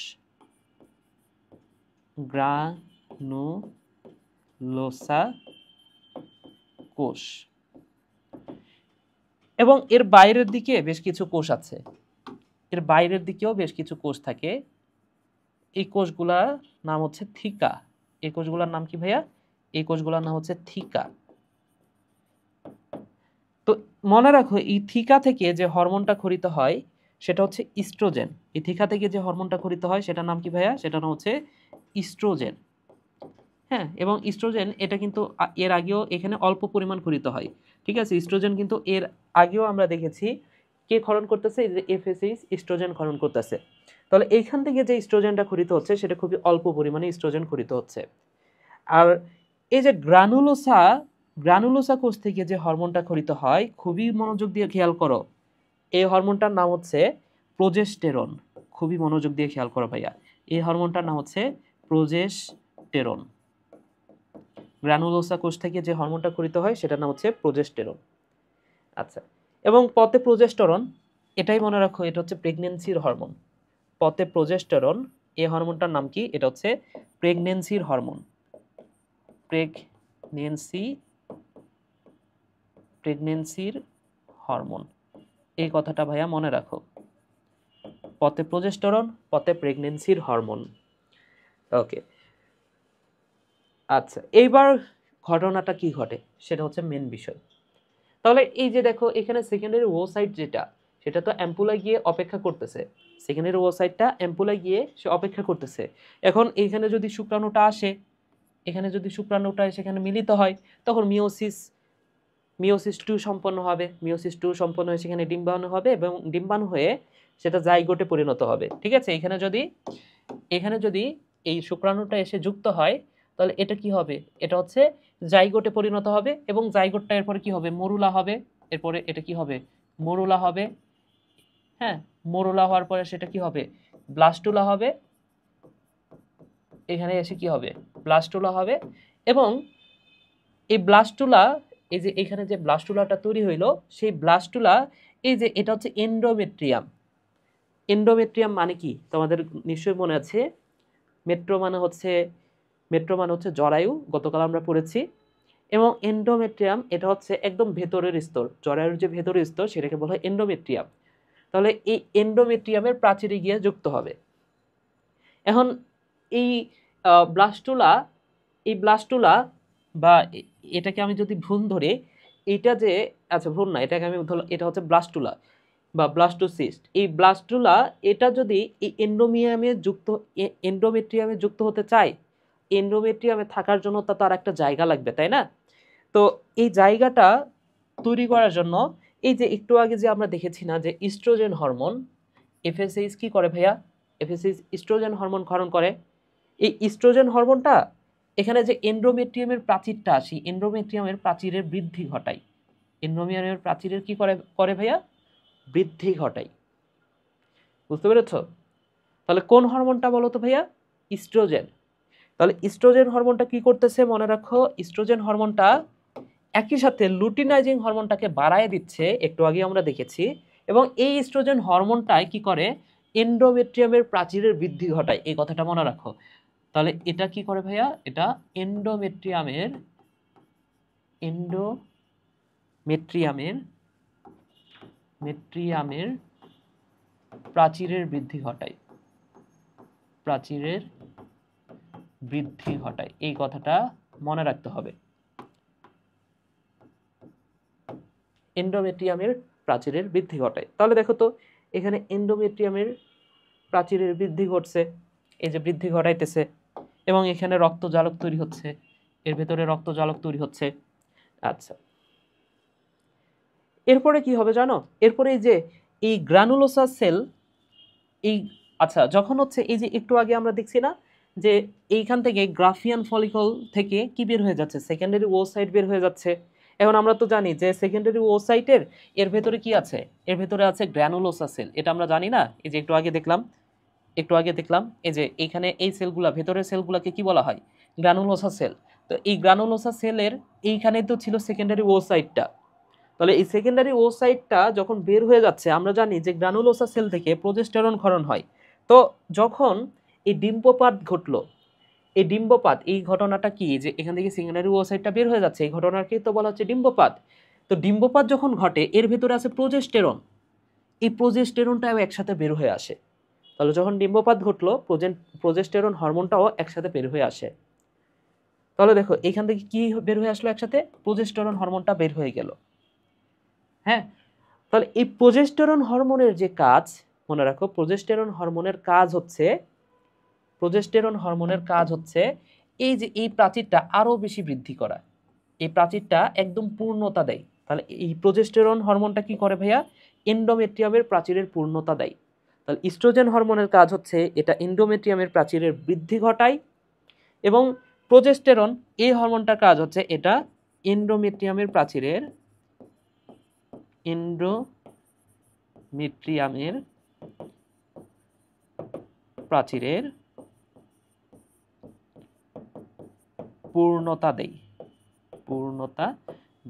গ্রানুলোসা কোষ। এবং এর বাইরের দিকে বেশ কিছু কোষ আছে, এর বাইরের দিকেও বেশ কিছু কোষ থাকে। এই কোষগুলার নাম হচ্ছে থিকা। এই কোষগুলোর নাম কি ভাইয়া? এই কোষগুলোর নাম হচ্ছে থিকা। তো মনে রাখো এই থিকা থেকে যে হরমোনটা খরিত হয় সেটা হচ্ছে ইস্ট্রোজেন। এই থিকা থেকে যে হরমোনটা খরিত হয় সেটার নাম কি ভাইয়া? সেটার নাম হচ্ছে ইস্ট্রোজেন। হ্যাঁ, এবং ইস্ট্রোজেন এটা কিন্তু এর আগেও এখানে অল্প পরিমাণ খরিত হয়, ঠিক আছে। ইস্ট্রোজেন কিন্তু এর আগেও আমরা দেখেছি কে ক্ষরণ করতেছে, এই যে এফএসএইচ ইস্ট্রোজেন ক্ষরণ করতেছে। তাহলে এইখান থেকে যে ইস্ট্রোজেনটা খরিত হচ্ছে সেটা খুবই অল্প পরিমাণে ইস্ট্রোজেন খরিত হচ্ছে। আর এই যে গ্রানুলোসা কোষ থেকে যে হরমোনটা খরিত হয়, খুবই মনোযোগ দিয়ে খেয়াল করো, এই হরমোনটার নাম হচ্ছে প্রোজেস্টেরন। খুবই মনোযোগ দিয়ে খেয়াল করো ভাইয়া, এই হরমোনটার নাম হচ্ছে প্রোজেস্টেরন। গ্রানুলোসা কোষ থেকে যে হরমোনটা খরিত হয় সেটার নাম হচ্ছে প্রোজেস্টেরন। আচ্ছা, এবং পথে প্রোজেস্টেরন, এটাই মনে রাখো, এটা হচ্ছে প্রেগন্যান্সির হরমোন। পথে প্রোজেস্টেরন, এই হরমোনটার নাম কি? এটা হচ্ছে প্রেগন্যান্সির হরমোন। প্রেগন্যান্সির হরমোন, এই কথাটা ভাইয়া মনে রাখো। পথে প্রোজেস্টেরন, পথে প্রেগন্যান্সির হরমোন। ওকে, আচ্ছা, এইবার ঘটনাটা কি ঘটে সেটা হচ্ছে মেন বিষয়। তাহলে এই যে দেখো এখানে সেকেন্ডারি ওসাইট যেটা, সেটা তো অ্যাম্পুলায় গিয়ে অপেক্ষা করতেছে। সেকেন্ডারি ওসাইটটা অ্যাম্পুলায় গিয়ে সে অপেক্ষা করতেছে। এখন এইখানে যদি শুক্রাণুটা আসে, এখানে যদি শুক্রাণুটা সেখানে মিলিত হয়, তখন মিওসিস 2 সম্পন্ন হবে। মিওসিস 2 সম্পন্ন হয়ে সেখানে ডিম্বাণু হবে এবং ডিম্বাণু হয়ে সেটা জাইগোটে পরিণত হবে, ঠিক আছে। এখানে যদি এই শুক্রাণুটা এসে যুক্ত হয় তাহলে এটা কি হবে? এটা হচ্ছে জাইগোটে পরিণত হবে এবং জাইগোটটা এরপরে কি হবে? মরুলা হবে। এরপরে এটা কি হবে? মরুলা হবে। হ্যাঁ, মরুলা হওয়ার পরে সেটা কি হবে? ব্লাস্টুলা হবে। এখানে এসে কি হবে? ব্লাস্টুলা হবে। এবং এই ব্লাস্টুলা, এই যে এখানে যে ব্লাস্টুলাটা তৈরি হইলো, সেই ব্লাস্টুলা, এই যে এটা হচ্ছে এন্ডোমেট্রিয়াম। এন্ডোমেট্রিয়াম মানে কি তোমাদের নিশ্চয়ই মনে আছে? মেট্রো মানে হচ্ছে জরায়ু, গতকাল আমরা পড়েছি। এবং এন্ডোমেট্রিয়াম এটা হচ্ছে একদম ভেতরের স্তর, জরায়ুর যে ভেতরের স্তর সেটাকে বলা হয় এন্ডোমেট্রিয়াম। তাহলে এই এন্ডোমেট্রিয়ামের প্রাচীরে গিয়ে যুক্ত হবে। এখন এই ব্লাস্টুলা বা এটাকে আমি যদি ভ্রূণ ধরে, এটা যে, আচ্ছা ভ্রূণ না, এটাকে আমি ধরলাম এটা হচ্ছে ব্লাস্টুলা বা ব্লাস্টোসিস্ট। এই ব্লাস্টুলা এটা যদি এই এন্ডোমেট্রিয়ামে যুক্ত হতে চায়, এন্ডোমেট্রিয়ামে থাকার জন্য তার একটা জায়গা লাগবে, তাই না? তো এই জায়গাটা তৈরি করার জন্য, এই যে একটু আগে যে আমরা দেখেছি না যে ইস্ট্রোজেন হরমোন, এফএসএইচ কি করে ভাইয়া? এফএসএইচ ইস্ট্রোজেন হরমোন ক্ষরণ করে। এই ইস্ট্রোজেন হরমোনটা এখানে যে এন্ডোমেট্রিয়ামের প্রাচীরটা আসি, এন্ডোমেট্রিয়ামের প্রাচীরের বৃদ্ধি ঘটায়। এন্ডোমেট্রিয়ামের প্রাচীরের কি করে ভাইয়া? বৃদ্ধি ঘটায়। বুঝতে পেরেছ? তাহলে কোন হরমোনটা বলো তো ভাইয়া? ইস্ট্রোজেন। তাহলে ইস্ট্রোজেন হরমোনটা কি করতেছে মনে রাখো? ইস্ট্রোজেন হরমোনটা একই সাথে লুটিনাইজিং হরমোনটাকে বাড়ায় দিচ্ছে, একটু আগে আমরা দেখেছি। এবং এই ইস্ট্রোজেন হরমোনটাই কি করে? এন্ডোমেট্রিয়ামের প্রাচীরের বৃদ্ধি ঘটায়, এই কথাটা মনে রাখো। তাহলে এটা কি করে ভাইয়া? এটা এন্ডোমেট্রিয়ামের প্রাচীরের বৃদ্ধি ঘটায়, এই কথাটা মনে রাখতে হবে। এন্ডোমেট্রিয়ামের প্রাচীরের বৃদ্ধি ঘটায়। তাহলে দেখো তো এখানে এন্ডোমেট্রিয়ামের প্রাচীরের বৃদ্ধি ঘটছে, এই যে বৃদ্ধি ঘটাইতেছে, এবং এখানে রক্তজালক তৈরি হচ্ছে, এর ভেতরে রক্তজালক তৈরি হচ্ছে। আচ্ছা, এরপরে কি হবে জানো? এরপরে এই যে এই গ্রানুলোসা সেল, আচ্ছা যখন হচ্ছে এই যে একটু আগে আমরা দেখছি না যে এইখান থেকে গ্রাফিয়ান ফলিকল থেকে কি বের হয়ে যাচ্ছে? সেকেন্ডারি ওসাইট বের হয়ে যাচ্ছে। এখন আমরা তো জানি যে সেকেন্ডারি ওসাইটের এর ভেতরে কি আছে? এর ভেতরে আছে গ্রানুলোসা সেল। এটা আমরা জানি না? এই যে একটু আগে দেখলাম এই যে এখানে এই সেলগুলা, ভেতরের সেলগুলাকে কি বলা হয়? Granulosa cell. তো এই গ্রানুলোসা সেলের এইখানে তো ছিল সেকেন্ডারি ওসাইটটা। তাহলে এই সেকেন্ডারি ওসাইটটা যখন বের হয়ে যাচ্ছে, আমরা জানি যে গ্রানুলোসা সেল থেকে প্রোজেস্টেরন ক্ষরণ হয়। তো যখন এই ডিম্পপাত ঘটলো, এই ডিম্বপাত এই ঘটনাটা কি, যে এখান থেকে সেকেন্ডারি ওসাইটটা বের হয়ে যাচ্ছে, এই ঘটনাকে তো বলা হচ্ছে ডিম্বপাত। তো ডিম্বপাত যখন ঘটে এর ভেতরে আছে প্রোজেস্টেরন, এই প্রোজেস্টেরনটাও একসাথে বের হয়ে আসে। তাহলে যখন ডিম্বপাত ঘটলো প্রোজেস্টেরন হরমোনটাও একসাথে বের হয়ে আসে। তাহলে দেখো এখান থেকে কি বের হয়ে আসলো, একসাথে প্রোজেস্টেরন হরমোনটা বের হয়ে গেল। হ্যাঁ, তাহলে এই প্রোজেস্টেরন হরমোনের যে কাজ, মনে রাখো প্রোজেস্টেরন হরমোনের কাজ হচ্ছে এই যে এই প্রাচীরটা আরো বেশি বৃদ্ধি করা, এই প্রাচীরটা একদম পূর্ণতা দেয়। তাহলে এই প্রোজেস্টেরন হরমোনটা কি করে ভাইয়া, এন্ডোমেট্রিয়ামের প্রাচীরের পূর্ণতা দেয়। তাহলে ইস্ট্রোজেন হরমোনের কাজ হচ্ছে এটা এন্ডোমেট্রিয়ামের প্রাচীরের বৃদ্ধি ঘটায়, এবং প্রোজেস্টেরন এই হরমোনটার কাজ হচ্ছে এটা এন্ডোমেট্রিয়ামের প্রাচীরের পূর্ণতা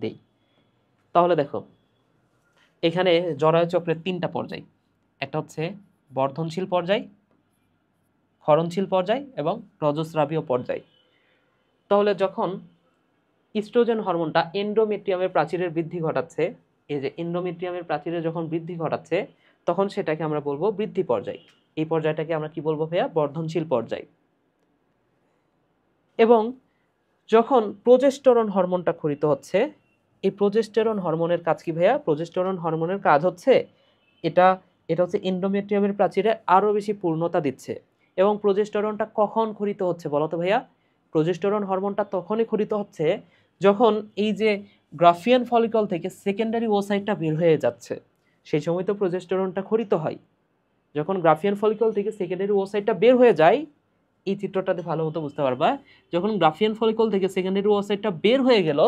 দেয়। তাহলে দেখো এখানে জরায়ু চক্রের 3টা পর্যায়, একটা হচ্ছে বর্ধনশীল পর্যায়, ক্ষরণশীল পর্যায় এবং রজস্রাবীয় পর্যায়। তাহলে যখন ইস্ট্রোজেন হরমোনটা এন্ডোমেট্রিয়ামের প্রাচীরের বৃদ্ধি ঘটাচ্ছে, এই যে এন্ডোমেট্রিয়ামের প্রাচীরে যখন বৃদ্ধি ঘটাচ্ছে তখন সেটাকে আমরা বলবো বৃদ্ধি পর্যায়। এই পর্যায়টাকে আমরা কি বলবো ভাইয়া, বর্ধনশীল পর্যায়। এবং যখন প্রোজেস্টেরন হরমোনটা ক্ষরিত হচ্ছে, এই প্রোজেস্টেরন হরমোনের কাজ কি ভাইয়া, প্রোজেস্টেরন হরমোনের কাজ হচ্ছে এটা হচ্ছে এন্ডোমেট্রিয়ামের প্রাচীরে আরো বেশি পূর্ণতা দিচ্ছে। এবং প্রোজেস্টেরনটা কখন ক্ষরিত হচ্ছে বলো তো ভাইয়া, প্রোজেস্টেরন হরমোনটা তখনই ক্ষরিত হচ্ছে যখন এই যে গ্রাফিয়ান ফলিকল থেকে সেকেন্ডারি ওসাইটটা বের হয়ে যাচ্ছে, সেই সময় তো প্রোজেস্টেরনটা ক্ষরিত হয়। যখন গ্রাফিয়ান ফলিকল থেকে সেকেন্ডারি ওসাইটটা বের হয়ে যায়, এই চিত্রটাতে ভালো মতো বুঝতে পারবা, যখন গ্রাফিয়ান ফলিকল থেকে সেকেন্ডারি ওসাইটটা বের হয়ে গেল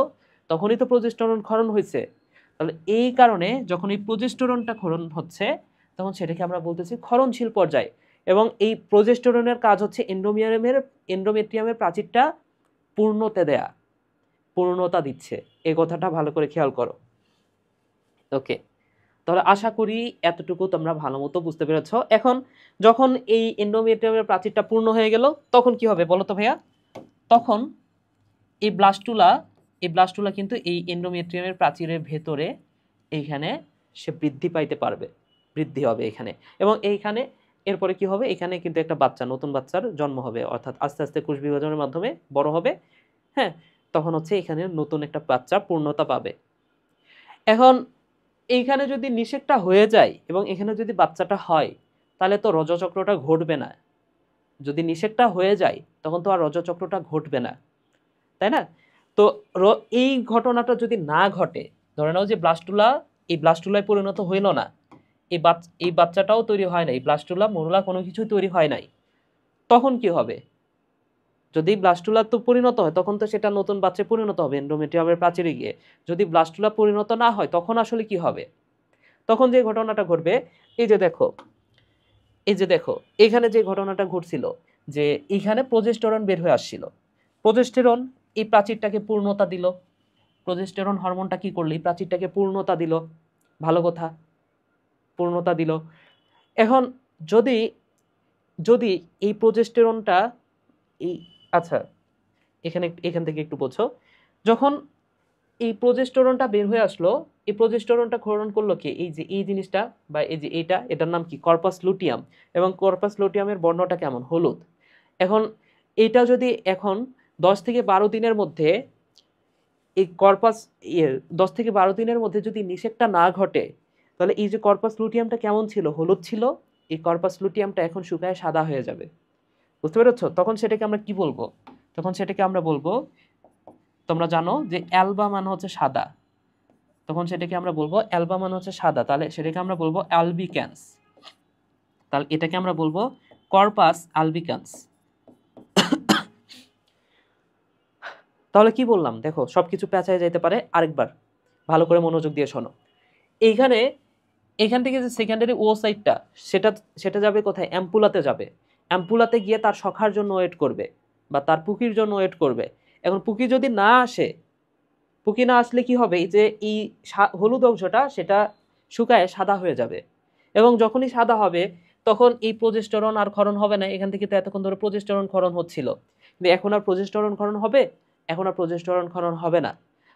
তখনই তো প্রোজেস্টেরন ক্ষরণ হয়েছে। তাহলে এই কারণে যখন এই প্রোজেস্টেরনটা ক্ষরণ হচ্ছে তখন সেটাকে আমরা বলতেছি ক্ষরণশীল পর্যায়। এবং এই প্রোজেস্টেরনের কাজ হচ্ছে এন্ডোমেট্রিয়ামের প্রাচীরটা পূর্ণতা দিচ্ছে। এই কথাটা ভালো করে খেয়াল করো। ওকে, তাহলে আশা করি এতটুকু তোমরা ভালো মতো বুঝতে পেরেছ। এখন যখন এই এন্ডোমেট্রিয়ামের প্রাচীরটা পূর্ণ হয়ে গেল তখন কি হবে বলো তো ভাইয়া, তখন এই ব্লাস্টুলা কিন্তু এই এন্ডোমেট্রিয়ামের প্রাচীরের ভেতরে এইখানে সে বৃদ্ধি হবে এখানে। এবং এইখানে এরপরে কি হবে, এখানে কিন্তু একটা নতুন বাচ্চার জন্ম হবে, অর্থাৎ আস্তে আস্তে কোষ বিভাজনের মাধ্যমে বড় হবে। হ্যাঁ, তখন হচ্ছে এখানে নতুন একটা বাচ্চা পূর্ণতা পাবে। এখন এইখানে যদি নিষেকটা হয়ে যায় এবং এখানে যদি বাচ্চাটা হয় তাহলে তো রজচক্রটা ঘটবে না। যদি নিষেকটা হয়ে যায় তখন তো আর রজচক্রটা ঘটবে না, তাই না? তো এই ঘটনাটা যদি না ঘটে, ধরে নাও যে এই ব্লাস্টুলায় পরিণত হইল না, এই বাচ্চাটাও তৈরি হয় নাই, ব্লাস্টুলা মোরুলা কোনো কিছু তৈরি হয় নাই, তখন কি হবে? যদি ব্লাস্টুলা তো পরিণত হয় তখন তো সেটা নতুন বাচ্চায় পরিণত হবে এন্ডোমেট্রিয়ামের প্রাচীরে গিয়ে। যদি ব্লাস্টুলা পরিণত না হয় তখন আসলে কি হবে? তখন যে ঘটনাটা ঘটবে, এই যে দেখো এখানে যে ঘটনাটা ঘটছিল, যে এখানে প্রোজেস্টেরন বের হয়ে আসছিল, প্রোজেস্টেরন এই প্রাচীরটাকে পূর্ণতা দিল, প্রোজেস্টেরন হরমোনটা কি করলো, এই প্রাচীরটাকে পূর্ণতা দিল, ভালো কথা, পূর্ণতা দিল। এখন যদি এই প্রোজেস্টেরনটা আচ্ছা এখান থেকে একটু বোঝো, যখন এই প্রোজেস্টেরনটা বের হয়ে আসলো, এই প্রোজেস্টেরনটা ক্ষরণ করলো কি, এই যে এই জিনিসটা বা এই যে এটার নাম কি, কর্পাস লুটিয়াম। এবং কর্পাস লুটিয়ামের বর্ণটা কেমন, হলুদ। এখন এটা যদি এখন 10 থেকে 12 দিনের মধ্যে এই 10 থেকে 12 দিনের মধ্যে যদি নিষেকটা না ঘটে, তাহলে এই যে কর্পাস লুটিয়ামটা কেমন ছিল, হলুদ ছিল, এই কর্পাস লুটিয়ামটা এখন শুকায় সাদা হয়ে যাবে। বুঝতে পেরেছো? তখন সেটাকে আমরা কি বলবো, তখন সেটাকে আমরা বলবো, তোমরা জানো যে অ্যালবা মানে হচ্ছে সাদা, তখন সেটাকে আমরা বলবো অ্যালবা মানে হচ্ছে সাদা, তাহলে সেটাকে আমরা বলবো অ্যালবিক্যান্স। তাহলে এটাকে আমরা বলবো কর্পাস আলবিকান্স। তাহলে কি বললাম দেখো, সবকিছু পেঁচায় যাইতে পারে। আরেকবার ভালো করে মনোযোগ দিয়ে শোনো। এইখান থেকে যে সেকেন্ডারি ওসাইটটা সেটা যাবে কোথায়, অ্যাম্পুলাতে যাবে। অ্যাম্পুলাতে গিয়ে তার সখার জন্য ওয়েট করবে বা তার পুকির জন্য ওয়েট করবে। এখন পুকি যদি না আসে, পুকি না আসলে কি হবে, এই যে এই হলুদ অংশটা সেটা শুকায় সাদা হয়ে যাবে। এবং যখনই সাদা হবে তখন এই প্রোজেস্টেরন আর ক্ষরণ হবে না। এখান থেকে তো এতক্ষণ ধরে প্রোজেস্টেরন ক্ষরণ হচ্ছিল, কিন্তু এখন আর প্রজেস্টেরন ক্ষরণ হবে? এখন আর প্রজেস্টেরন ক্ষরণ হবে না।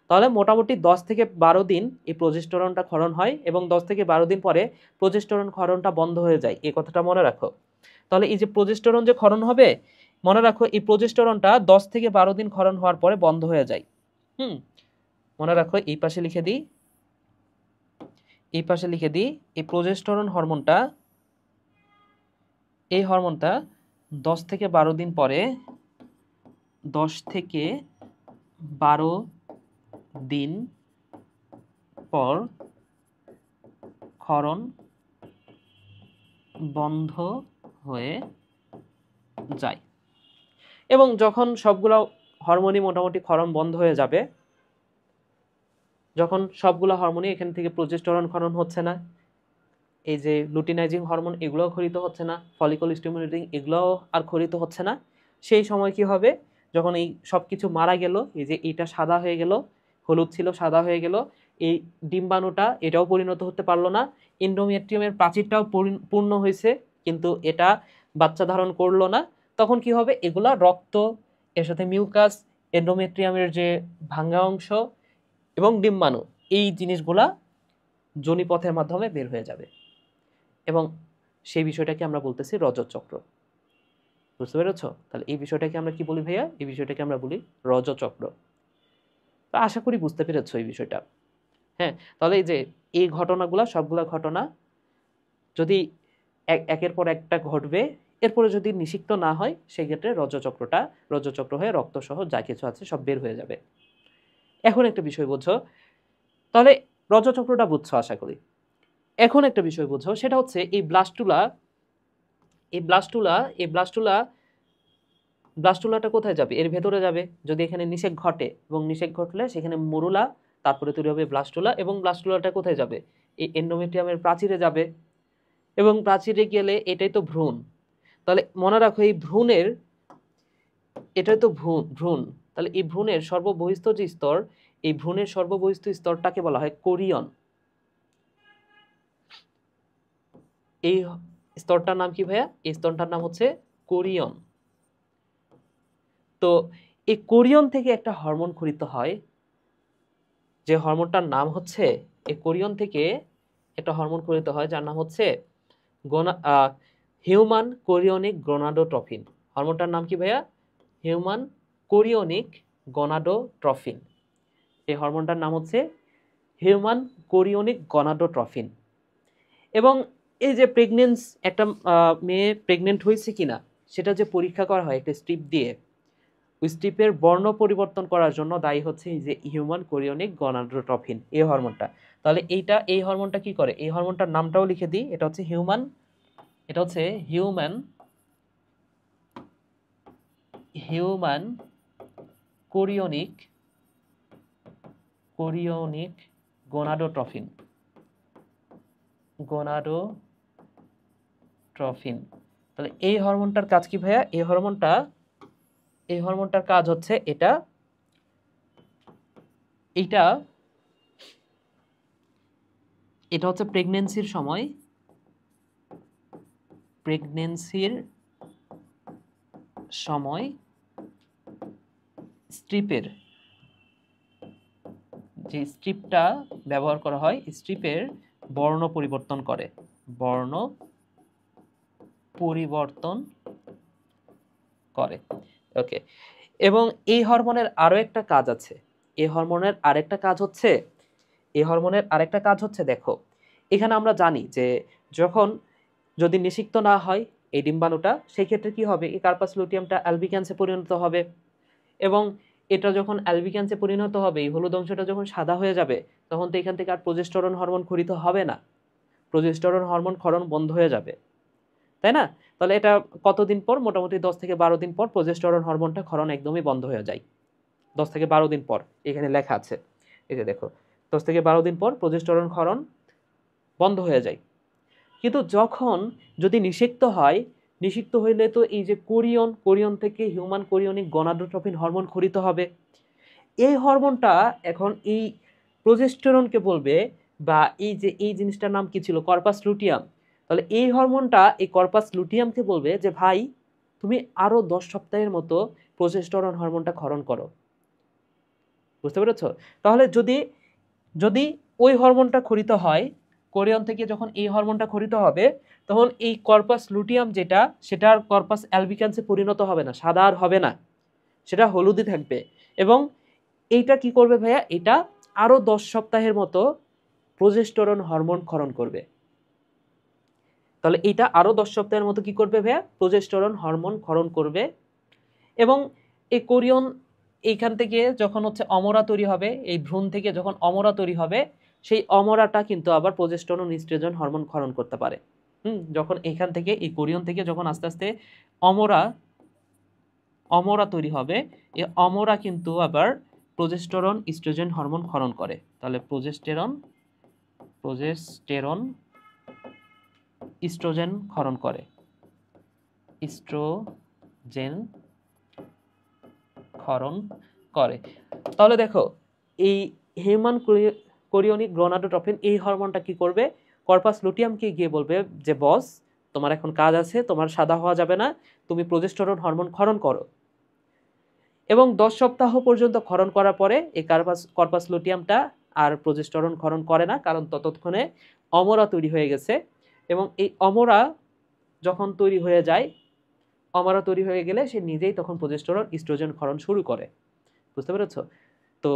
তাহলে মোটামুটি 10 থেকে 12 দিন এই প্রজেস্টেরনটা ক্ষরণ হয় এবং 10 থেকে 12 দিন পরে প্রজেস্টেরন ক্ষরণটা বন্ধ হয়ে যায়। এই কথাটা মনে রাখো। তাহলে এই যে প্রজেস্টেরন যে ক্ষরণ হবে, মনে রাখো এই প্রজেস্টেরনটা 10 থেকে 12 দিন ক্ষরণ হওয়ার পরে বন্ধ হয়ে যায়। মনে রাখো, এই পাশে লিখে দিই, এই প্রজেস্টেরন হরমোনটা, এই হরমোনটা 10 থেকে 12 দিন পরে 10 থেকে 12 দিন পর ক্ষরণ বন্ধ হয়ে যায়। এবং যখন সবগুলো হরমোনই মোটামুটি ক্ষরণ বন্ধ হয়ে যাবে, যখন সবগুলো হরমোনই এখান থেকে প্রজেস্টেরন ক্ষরণ হচ্ছে না, এই যে লুটিনাইজিং হরমোন এগুলোও ক্ষরিত হচ্ছে না, ফলিকল স্টিমুলেটিং এগুলোও আর ক্ষরিত হচ্ছে না, সেই সময় কি হবে? যখন এই সব কিছু মারা গেল, এই যে এইটা সাদা হয়ে গেল, হলুদ ছিল সাদা হয়ে গেল, এই ডিম্বাণুটা এটাও পরিণত হতে পারলো না, এন্ডোমেট্রিয়ামের প্রাচীরটাও পূর্ণ হয়েছে কিন্তু এটা বাচ্চা ধারণ করলো না, তখন কি হবে? এগুলা রক্ত, এর সাথে মিউকাস, এন্ডোমেট্রিয়ামের যে ভাঙ্গা অংশ এবং ডিম্বাণু, এই জিনিসগুলা যোনিপথের মাধ্যমে বের হয়ে যাবে এবং সেই বিষয়টাকে আমরা বলতেছি রজত চক্র। বুঝতে পেরেছ? তাহলে এই বিষয়টাকে আমরা কি বলি ভাইয়া? এই বিষয়টাকে আমরা বলি রজত চক্র। আশা করি বুঝতে পেরেছ এই বিষয়টা। হ্যাঁ, তাহলে এই যে এই ঘটনাগুলা, সবগুলা ঘটনা যদি একের পর একটা ঘটবে, এরপরে যদি নিষিক্ত না হয়, সেক্ষেত্রে রজচক্র হয়ে রক্ত সহ যা কিছু আছে সব বের হয়ে যাবে। এখন একটা বিষয় বুঝছো, তাহলে রজচক্রটা বুঝছো আশা করি। এখন একটা বিষয় বুঝো, সেটা হচ্ছে এই ব্লাস্টুলাটা কোথায় যাবে? এর ভেতরে যাবে। যদি এখানে নিষেক ঘটে এবং নিষেক ঘটলে সেখানে মরুলা, তারপরে তৈরি হবে ব্লাস্টুলা, এবং ব্লাস্টুলাটা কোথায় যাবে? এই এন্ডোমেট্রিয়ামের প্রাচীরে যাবে, এবং প্রাচীরে গেলে এটাই তো ভ্রূণ। তাহলে মনে রাখো, এই ভ্রূণের, এটাই তো ভ্রূণ। তাহলে এই ভ্রূণের সর্ববহিস্থ যে স্তর, এই ভ্রূণের সর্ববহিস্থ স্তরটাকে বলা হয় কোরিয়ন। এই স্তরটার নাম কি ভাইয়া? এই স্তরটার নাম হচ্ছে কোরিয়ন। তো এই কোরিয়ন থেকে একটা হরমোন ক্ষরিত হয়, যে হরমোনটার নাম হচ্ছে, এই কোরিয়ন থেকে একটা হরমোন ক্ষরিত হয় যার নাম হচ্ছে হিউম্যান কোরিয়নিক গনাডোট্রফিন। হরমোনটার নাম কি ভাইয়া? Human chorionic gonadotropin. এই হরমোনটার নাম হচ্ছে হিউম্যান কোরিয়নিক গনাডোট্রফিন। এবং এই যে একটা মেয়ে প্রেগনেন্ট হয়েছে কিনা সেটা যে পরীক্ষা করা হয় একটা স্ট্রিপ দিয়ে, ওই স্ট্রিপের বর্ণ পরিবর্তন করার জন্য দায়ী হচ্ছে এই যে হিউম্যান কোরিয়নিক গনাডোট্রফিন, এই হরমোনটা। তাহলে এই হরমোনটা কি করে? এই হরমোনটার নামটাও লিখে দিই, এটা হচ্ছে হিউম্যান কোরিয়নিক গনাডোট্রফিন। তাহলে এই হরমোনটার কাজ কি ভাইয়া? এই হরমোনটার কাজ হচ্ছে এটা হচ্ছে প্রেগন্যান্সির সময় স্ট্রিপের যে স্ট্রিপটা ব্যবহার করা হয়, স্ট্রিপের বর্ণ পরিবর্তন করে। ওকে। এবং এই হরমোনের আরো একটা কাজ আছে। এই হরমোনের আরেকটা কাজ হচ্ছে দেখো, এখানে আমরা জানি যে যদি নিষিক্ত না হয় এই ডিম্বাণুটা, সেই ক্ষেত্রে কি হবে? এই কার্পাস লুটিয়ামটা অ্যালবিক্যান্সে পরিণত হবে, এবং এটা যখন অ্যালবিক্যান্সে পরিণত হবে, এই হলুদ অংশটা যখন সাদা হয়ে যাবে, তখন তো এখান থেকে আর প্রজেস্টেরন হরমোন ক্ষরিত হবে না, প্রজেস্টেরন হরমোন ক্ষরণ বন্ধ হয়ে যাবে, তাই না? তাহলে এটা কতদিন পর? মোটামুটি 10 থেকে 12 দিন পর প্রজেস্টেরন হরমোনটা ক্ষরণ একদমই বন্ধ হয়ে যায়। 10 থেকে 12 দিন পর, এখানে লেখা আছে, এই যে দেখো, 10 থেকে 12 দিন পর প্রজেস্টেরন ক্ষরণ বন্ধ হয়ে যায়। কিন্তু যদি নিষিক্ত হইলে তো এই যে কোরিয়ন থেকে হিউম্যান কোরিয়নিক গনাডোট্রফিন হরমোন ক্ষরিত হবে। এই হরমোনটা এখন এই প্রজেস্টেরনকে বলবে, বা এই জিনিসটার নাম কি ছিল? Corpus luteum. তাহলে এই হরমোনটা এই কর্পাস লুটিয়ামকে বলবে যে ভাই, তুমি আরো 10 সপ্তাহের মতো প্রজেস্টেরন হরমোনটা ক্ষরণ করো। বুঝতে পেরেছো? তাহলে যদি যদি ওই হরমোনটা ক্ষরিত হয়, কোরিয়ন থেকে যখন এই হরমোনটা ক্ষরিত হবে, তখন এই কর্পাস লুটিয়াম যেটা, সেটা আর কর্পাস অ্যালবিকান্সে পরিণত হবে না, সাদা আর হবে না, সেটা হলুদই থাকবে। এবং এইটা কি করবে ভাইয়া, এটা আরো 10 সপ্তাহের মতো প্রজেস্টেরন হরমোন ক্ষরণ করবে। তাহলে এটা আরো 10 সপ্তাহের মতো কি করবে ভাইয়া, প্রজেস্টেরন হরমোন ক্ষরণ করবে। এবং এই কোরিয়ন এইখান থেকে যখন হচ্ছে অমরা তৈরি হবে, এই ভ্রূণ থেকে যখন অমরা তৈরি হবে, সেই অমরাটা কিন্তু আবার প্রজেস্টেরন ইস্ট্রোজেন হরমোন ক্ষরণ করতে পারে। যখন এখান থেকে এই কোরিয়ন থেকে যখন আস্তে আস্তে অমরা তৈরি হবে, এই অমরা কিন্তু আবার প্রজেস্টেরন ইস্ট্রোজেন হরমোন ক্ষরণ করে। তাহলে প্রজেস্টেরন ইস্ট্রোজেন ক্ষরণ করে, ইস্ট্রোজেন ক্ষরণ করে। তাহলে দেখো, এই হিউম্যান কোরিয়নিক গনাডোট্রপিন এই হরমোনটা কি করবে, কর্পাস লুটিয়ামকে গিয়ে বলবে যে বস, তোমার এখন কাজ আছে, তোমার সাদা হওয়া যাবে না, তুমি প্রজেস্টেরন হরমোন ক্ষরণ করো। এবং 10 সপ্তাহ পর্যন্ত ক্ষরণ করার পরে এই কর্পাস লুটিয়ামটা আর প্রজেস্টেরন ক্ষরণ করে না, কারণ ততক্ষণে অমরা তৈরি হয়ে গেছে। এবং এই অমরা যখন তৈরি হয়ে যায়, অমরা তৈরি হয়ে গেলে সে নিজেই তখন প্রজেস্টেরন ইস্ট্রোজেন ক্ষরণ শুরু করে। বুঝতে পেরেছো? তো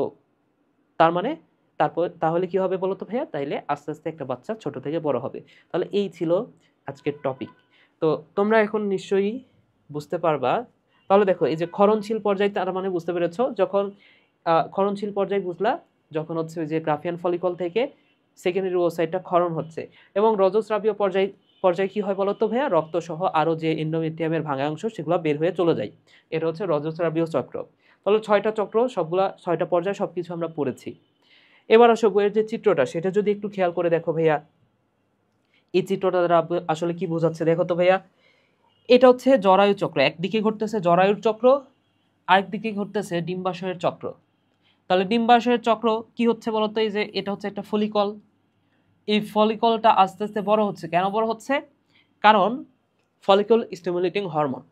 তার মানে তাহলে কি হবে বলো তো ভাইয়া, তাইলে আস্তে আস্তে একটা বাচ্চা ছোট থেকে বড় হবে। তাহলে এই ছিল আজকের টপিক। তো তোমরা এখন নিশ্চয়ই বুঝতে পারবা। তাহলে দেখো, এই যে ক্ষরণশীল পর্যায়, তার মানে বুঝতে পেরেছো, যখন ক্ষরণশীল পর্যায় বুঝলা, যখন হচ্ছে ওই যে গ্রাফিয়ান ফলিকল থেকে সেকেন্ডারি ওসাইটটা ক্ষরণ হচ্ছে। এবং রজস্রাবীয় পর্যায়ে কি হয় বলতো ভাইয়া, রক্ত সহ আরো যে এন্ডোমেট্রিয়ামের ভাঙা অংশ সেগুলো বের হয়ে চলে যায়। এটা হচ্ছে রজস্রাবীয় চক্র। তাহলে 6টা চক্র, সবগুলা 6টা পর্যায়, সবকিছু আমরা পড়েছি। এবার আসো বইয়ের যে চিত্রটা, সেটা যদি একটু খেয়াল করে দেখো ভাইয়া, এই চিত্রটা দ্বারা আসলে কি বোঝাচ্ছে দেখো তো ভাইয়া। এটা হচ্ছে জরায়ু চক্র, একদিকে ঘটতেছে জরায়ুর চক্র, আরেকদিকে ঘটতেছে ডিম্বাশয়ের চক্র। তাহলে ডিম্বাশয়ের চক্র কি হচ্ছে বলতো, এই যে এটা হচ্ছে একটা ফলিকল, এই ফলিকলটা আস্তে আস্তে বড় হচ্ছে। কেন বড় হচ্ছে? কারণ ফলিকল স্টিমুলেটিং হরমোন।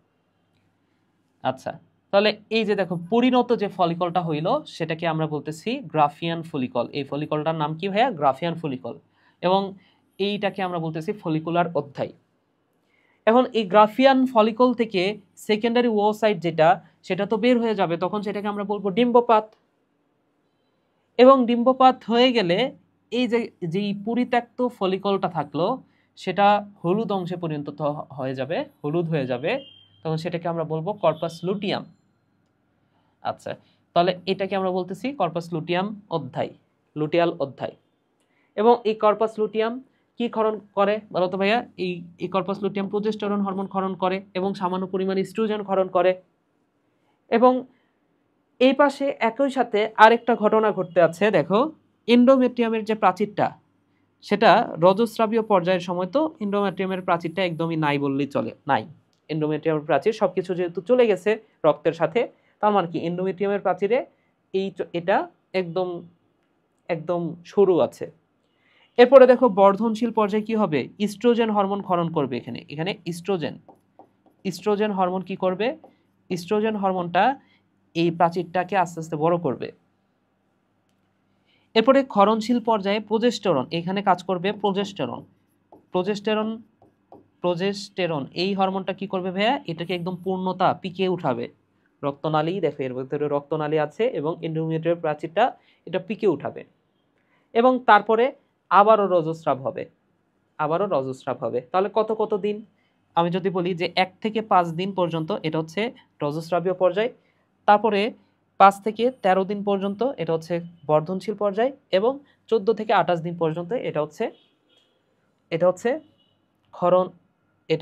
আচ্ছা, তাহলে এই যে দেখো, পরিণত যে ফলিকলটা হইল সেটাকে আমরা বলতেছি গ্রাফিয়ান ফলিকল। এই ফলিকলটার নাম কি ভাইয়া? Graafian follicle. এবং এইটাকে আমরা বলতেছি ফলিকুলার অধ্যায়। এখন এই গ্রাফিয়ান ফলিকল থেকে সেকেন্ডারি ওসাইট যেটা, সেটা তো বের হয়ে যাবে, তখন সেটাকে আমরা বলবো ডিম্বপাত। এবং ডিম্বপাত হয়ে গেলে এই যে যেই পরিত্যক্ত ফলিকলটা থাকলো, সেটা হলুদ অংশে পরিণত হয়ে যাবে, হলুদ হয়ে যাবে, তখন সেটাকে আমরা বলবো কর্পাস লুটিয়াম। আচ্ছা, তাহলে এটাকে আমরা বলতেছি কর্পাস লুটিয়াম অধ্যায়, লুটিয়াল অধ্যায়। এবং এই কর্পাস লুটিয়াম কি ক্ষরণ করে বলতো ভাইয়া? এই কর্পাস লুটিয়াম প্রজেস্টেরন হরমোন ক্ষরণ করে এবং সামান্য পরিমাণ ইস্ট্রোজেন ক্ষরণ করে। এবং এই পাশে একই সাথে আরেকটা ঘটনা ঘটতে আছে, দেখো, এন্ডোমেট্রিয়ামের যে প্রাচীরটা, সেটা রজস্রাবীয় পর্যায়ের সময় তো এন্ডোমেট্রিয়ামের প্রাচীরটা একদমই নাই বললেই চলে, নাই। এন্ডোমেট্রিয়ামের প্রাচীর সবকিছু যেহেতু চলে গেছে রক্তের সাথে, তার মানে কি এন্ডোমেট্রিয়ামের প্রাচীরে এটা একদম একদম সরু আছে। এরপরে দেখো, বর্ধনশীল পর্যায়ে কি হবে, ইস্ট্রোজেন হরমোন ক্ষরণ করবে। এখানে ইস্ট্রোজেন হরমোন কি করবে, ইস্ট্রোজেন হরমোনটা এই প্রাচীরটাকে আস্তে আস্তে বড় করবে। এরপরে ক্ষরণশীল পর্যায়ে প্রজেস্টেরন এখানে কাজ করবে, প্রজেস্টেরন এই হরমোনটা কি করবে ভাইয়া, এটাকে একদম পূর্ণতা পিকে উঠাবে। রক্তনালী দেখো, এর ভিতরে রক্তনালী আছে এবং এন্ডোমেট্রিয়াম প্রাচীরটা এটা পিকে উঠাবে। এবং তারপরে আবারও রজস্রাব হবে। তাহলে কত দিন, আমি যদি বলি যে 1 থেকে 5 দিন পর্যন্ত এটা হচ্ছে রজস্রাবীয় পর্যায়, তারপরে 5 থেকে 13 দিন পর্যন্ত এটা হচ্ছে বর্ধনশীল পর্যায়, এবং 14 থেকে 28 দিন পর্যন্ত এটা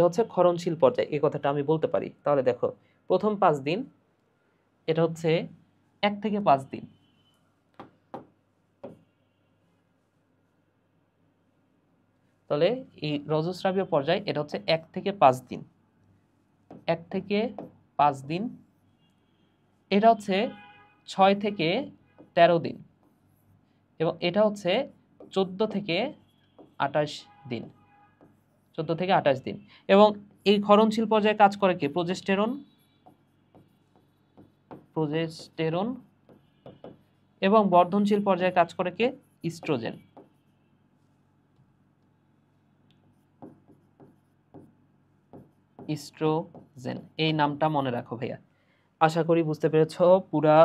হচ্ছে ক্ষরণশীল পর্যায়। এই কথাটা আমি বলতে পারি। তাহলে দেখো, প্রথম 5 দিন এটা হচ্ছে 1 থেকে 5 দিন, তাহলে এই রজস্রাবীয় পর্যায় এটা হচ্ছে 1 থেকে 5 দিন, 1 থেকে 5 দিন। এটা হচ্ছে 6 থেকে 13 দিন, এবং এটা হচ্ছে 14 থেকে 28 দিন, 14 থেকে 28 দিন। এবং এই ক্ষরণশীল পর্যায়ে কাজ করে কি? প্রোজেস্টেরন এবং বর্ধনশীল পর্যায়ে কাজ করে কে? ইস্ট্রোজেন। এই নামটা মনে রাখো ভাইয়া। আশা করি বুঝতে পেরেছো পুরা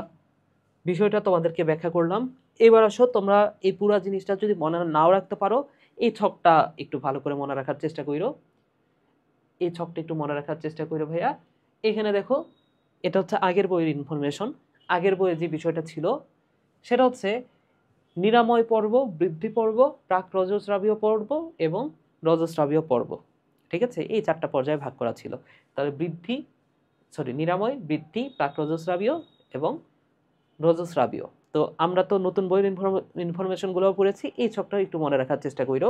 বিষয়টা তোমাদেরকে ব্যাখ্যা করলাম। এবার আসো, তোমরা এই পুরা জিনিসটা যদি মনে নাও রাখতে পারো, এই ছকটা একটু ভালো করে মনে রাখার চেষ্টা করো। ভাইয়া। এখানে দেখো, এটা হচ্ছে আগের বইয়ের ইনফরমেশন। আগের বইয়ে যে বিষয়টা ছিল সেটা হচ্ছে নিরাময় পর্ব, বৃদ্ধি পর্ব, প্রাক রজস্রাবীয় পর্ব এবং রজস্রাবীয় পর্ব। ঠিক আছে, এই 4টা পর্যায়ে ভাগ করা ছিল। তাহলে নিরাময়, বৃদ্ধি, প্রাক রজস্রাবীয় এবং রজস্রাবীয়। তো আমরা তো নতুন বইয়ের ইনফরমেশনগুলো পড়েছি, এই ছকটা একটু মনে রাখার চেষ্টা করো।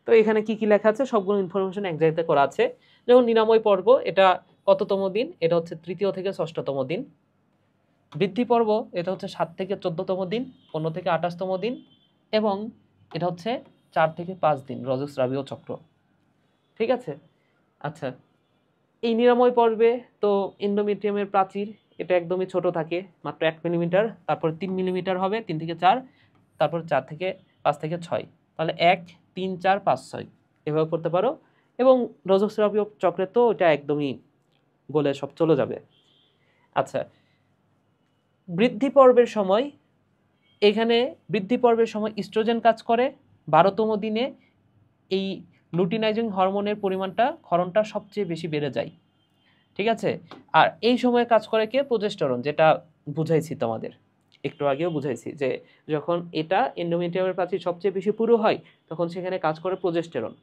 তো এখানে কি কি লেখা আছে সবগুলো ইনফরমেশন এক জায়গাতে করা আছে। যেমন নিরাময় পর্ব, এটা কততম দিন? এটা হচ্ছে 3য় থেকে 6ষ্ঠতম দিন। বৃদ্ধি পর্ব, এটা হচ্ছে 7 থেকে 14তম দিন, 15 থেকে 28তম দিন, এবং এটা হচ্ছে 4 থেকে 5 দিন, রজস্রাবীয় চক্র। ঠিক আছে। আচ্ছা, এই নিরাময় পর্বে তো এন্ডোমেট্রিয়ামের প্রাচীর এটা একদমই ছোট থাকে, মাত্র 1 মিলিমিটার, তারপর 3 মিলিমিটার হবে, 3 থেকে 4, তারপর 4 থেকে 5 থেকে 6, তাহলে 1, 3, 4, 5, 6 এভাবে করতে পারো। এবং রজস্রাবীয় চক্রে তো এটা একদমই গলে সব চলে যাবে। আচ্ছা, বৃদ্ধি পর্বের সময় ইস্ট্রোজেন কাজ করে। 12তম দিনে এই লুটিনাইজিং হরমোনের ক্ষরণটা সবচেয়ে বেশি বেড়ে যায়। ঠিক আছে। আর এই সময়ে কাজ করে কে? প্রোজেস্টেরন, যেটা বুঝাইছি তোমাদের একটু আগেও বুঝাইছি, যে যখন এটা এন্ডোমেট্রিয়ামের প্রাচীর সবচেয়ে বেশি পুরু হয় তখন সেখানে কাজ করে প্রোজেস্টেরন।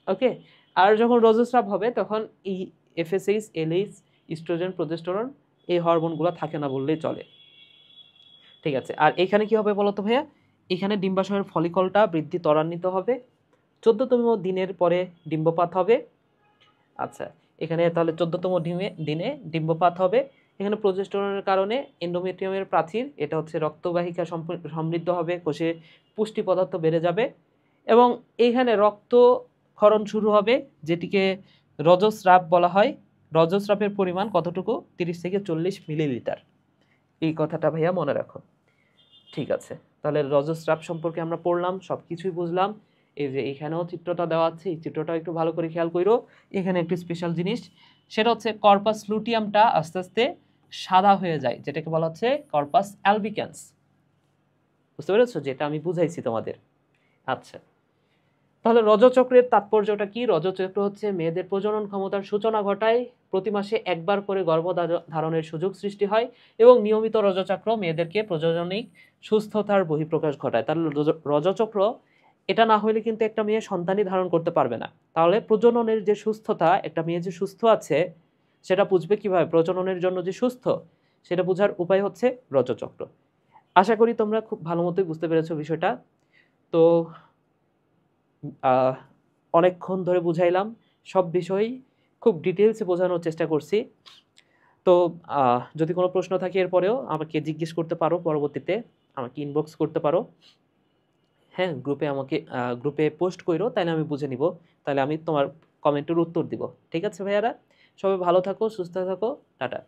ওকে। আর যখন রজস্রাব হবে তখন এই এফএসএইচ, এলএইচ, ইস্ট্রোজেন, প্রোজেস্টেরন এই হরমোনগুলো থাকে না বললেই চলে। ঠিক আছে। আর এখানে কি হবে বলতো ভাইয়া? এখানে ডিম্বাশয়ের ফলিকলটা বৃদ্ধি ত্বরান্বিত হবে। 14তম দিনের পরে ডিম্বপাত হবে। আচ্ছা, এখানে তাহলে 14তম দিনে ডিম্বপাত হবে। এখানে প্রোজেস্টেরনের কারণে এন্ডোমেট্রিয়ামের প্রাচীর এটা হচ্ছে রক্তবাহিকা সমৃদ্ধ হবে, কোষে পুষ্টি পদার্থ বেড়ে যাবে এবং এইখানে রক্তক্ষরণ শুরু হবে, যেটিকে রজস্রাব বলা হয়। রজস্রাবের পরিমাণ কতটুকু? 30 থেকে 40 মিলিলিটার। এই কথাটা ভাইয়া মনে রাখো। ঠিক আছে, তাহলে রজস্রাব সম্পর্কে আমরা পড়লাম, সব কিছুই বুঝলাম। এই যে এখানেও চিত্রটা দেওয়া আছে, এই চিত্রটা একটু ভালো করে খেয়াল করো। এখানে একটু স্পেশাল জিনিস, সেটা হচ্ছে কর্পাস লুটিয়ামটা আস্তে আস্তে সাদা হয়ে যায়, যেটাকে বলা হচ্ছে কর্পাস অ্যালবিক্যান্স। বুঝতে পেরেছো? যেটা আমি বুঝাইছি তোমাদের। আচ্ছা, তাহলে রজচক্রের তাৎপর্যটা কি? রজচক্র হচ্ছে মেয়েদের প্রজনন ক্ষমতার সূচনা ঘটায়। প্রতি মাসে একবার করে গর্ভধারণের সুযোগ সৃষ্টি হয় এবং নিয়মিত রজচক্র মেয়েদেরকে প্রজননিক সুস্থতার বহিঃপ্রকাশ ঘটায়। তাহলে রজচক্র এটা না হলে কিন্তু একটা মেয়ে সন্তানই ধারণ করতে পারবে না। তাহলে প্রজননের যে সুস্থতা, একটা মেয়ে যে সুস্থ আছে সেটা বুঝবে কিভাবে? প্রজননের জন্য যে সুস্থ, সেটা বোঝার উপায় হচ্ছে রজচক্র। আশা করি তোমরা খুব ভালো মতোই বুঝতে পেরেছো বিষয়টা। তো অনেকক্ষণ ধরে বুঝাইলাম, সব বিষয়ই খুব ডিটেলসে বোঝানোর চেষ্টা করছি। তো যদি কোনো প্রশ্ন থাকে এরপরেও আমাকে জিজ্ঞেস করতে পারো, পরবর্তীতে আমাকে ইনবক্স করতে পারো। হ্যাঁ, গ্রুপে পোস্ট করো, তাহলে আমি বুঝে নিব, তাহলে আমি তোমার কমেন্টের উত্তর দিব। ঠিক আছে ভাইয়ারা, সবাই ভালো থাকো, সুস্থ থাকো, টাটা।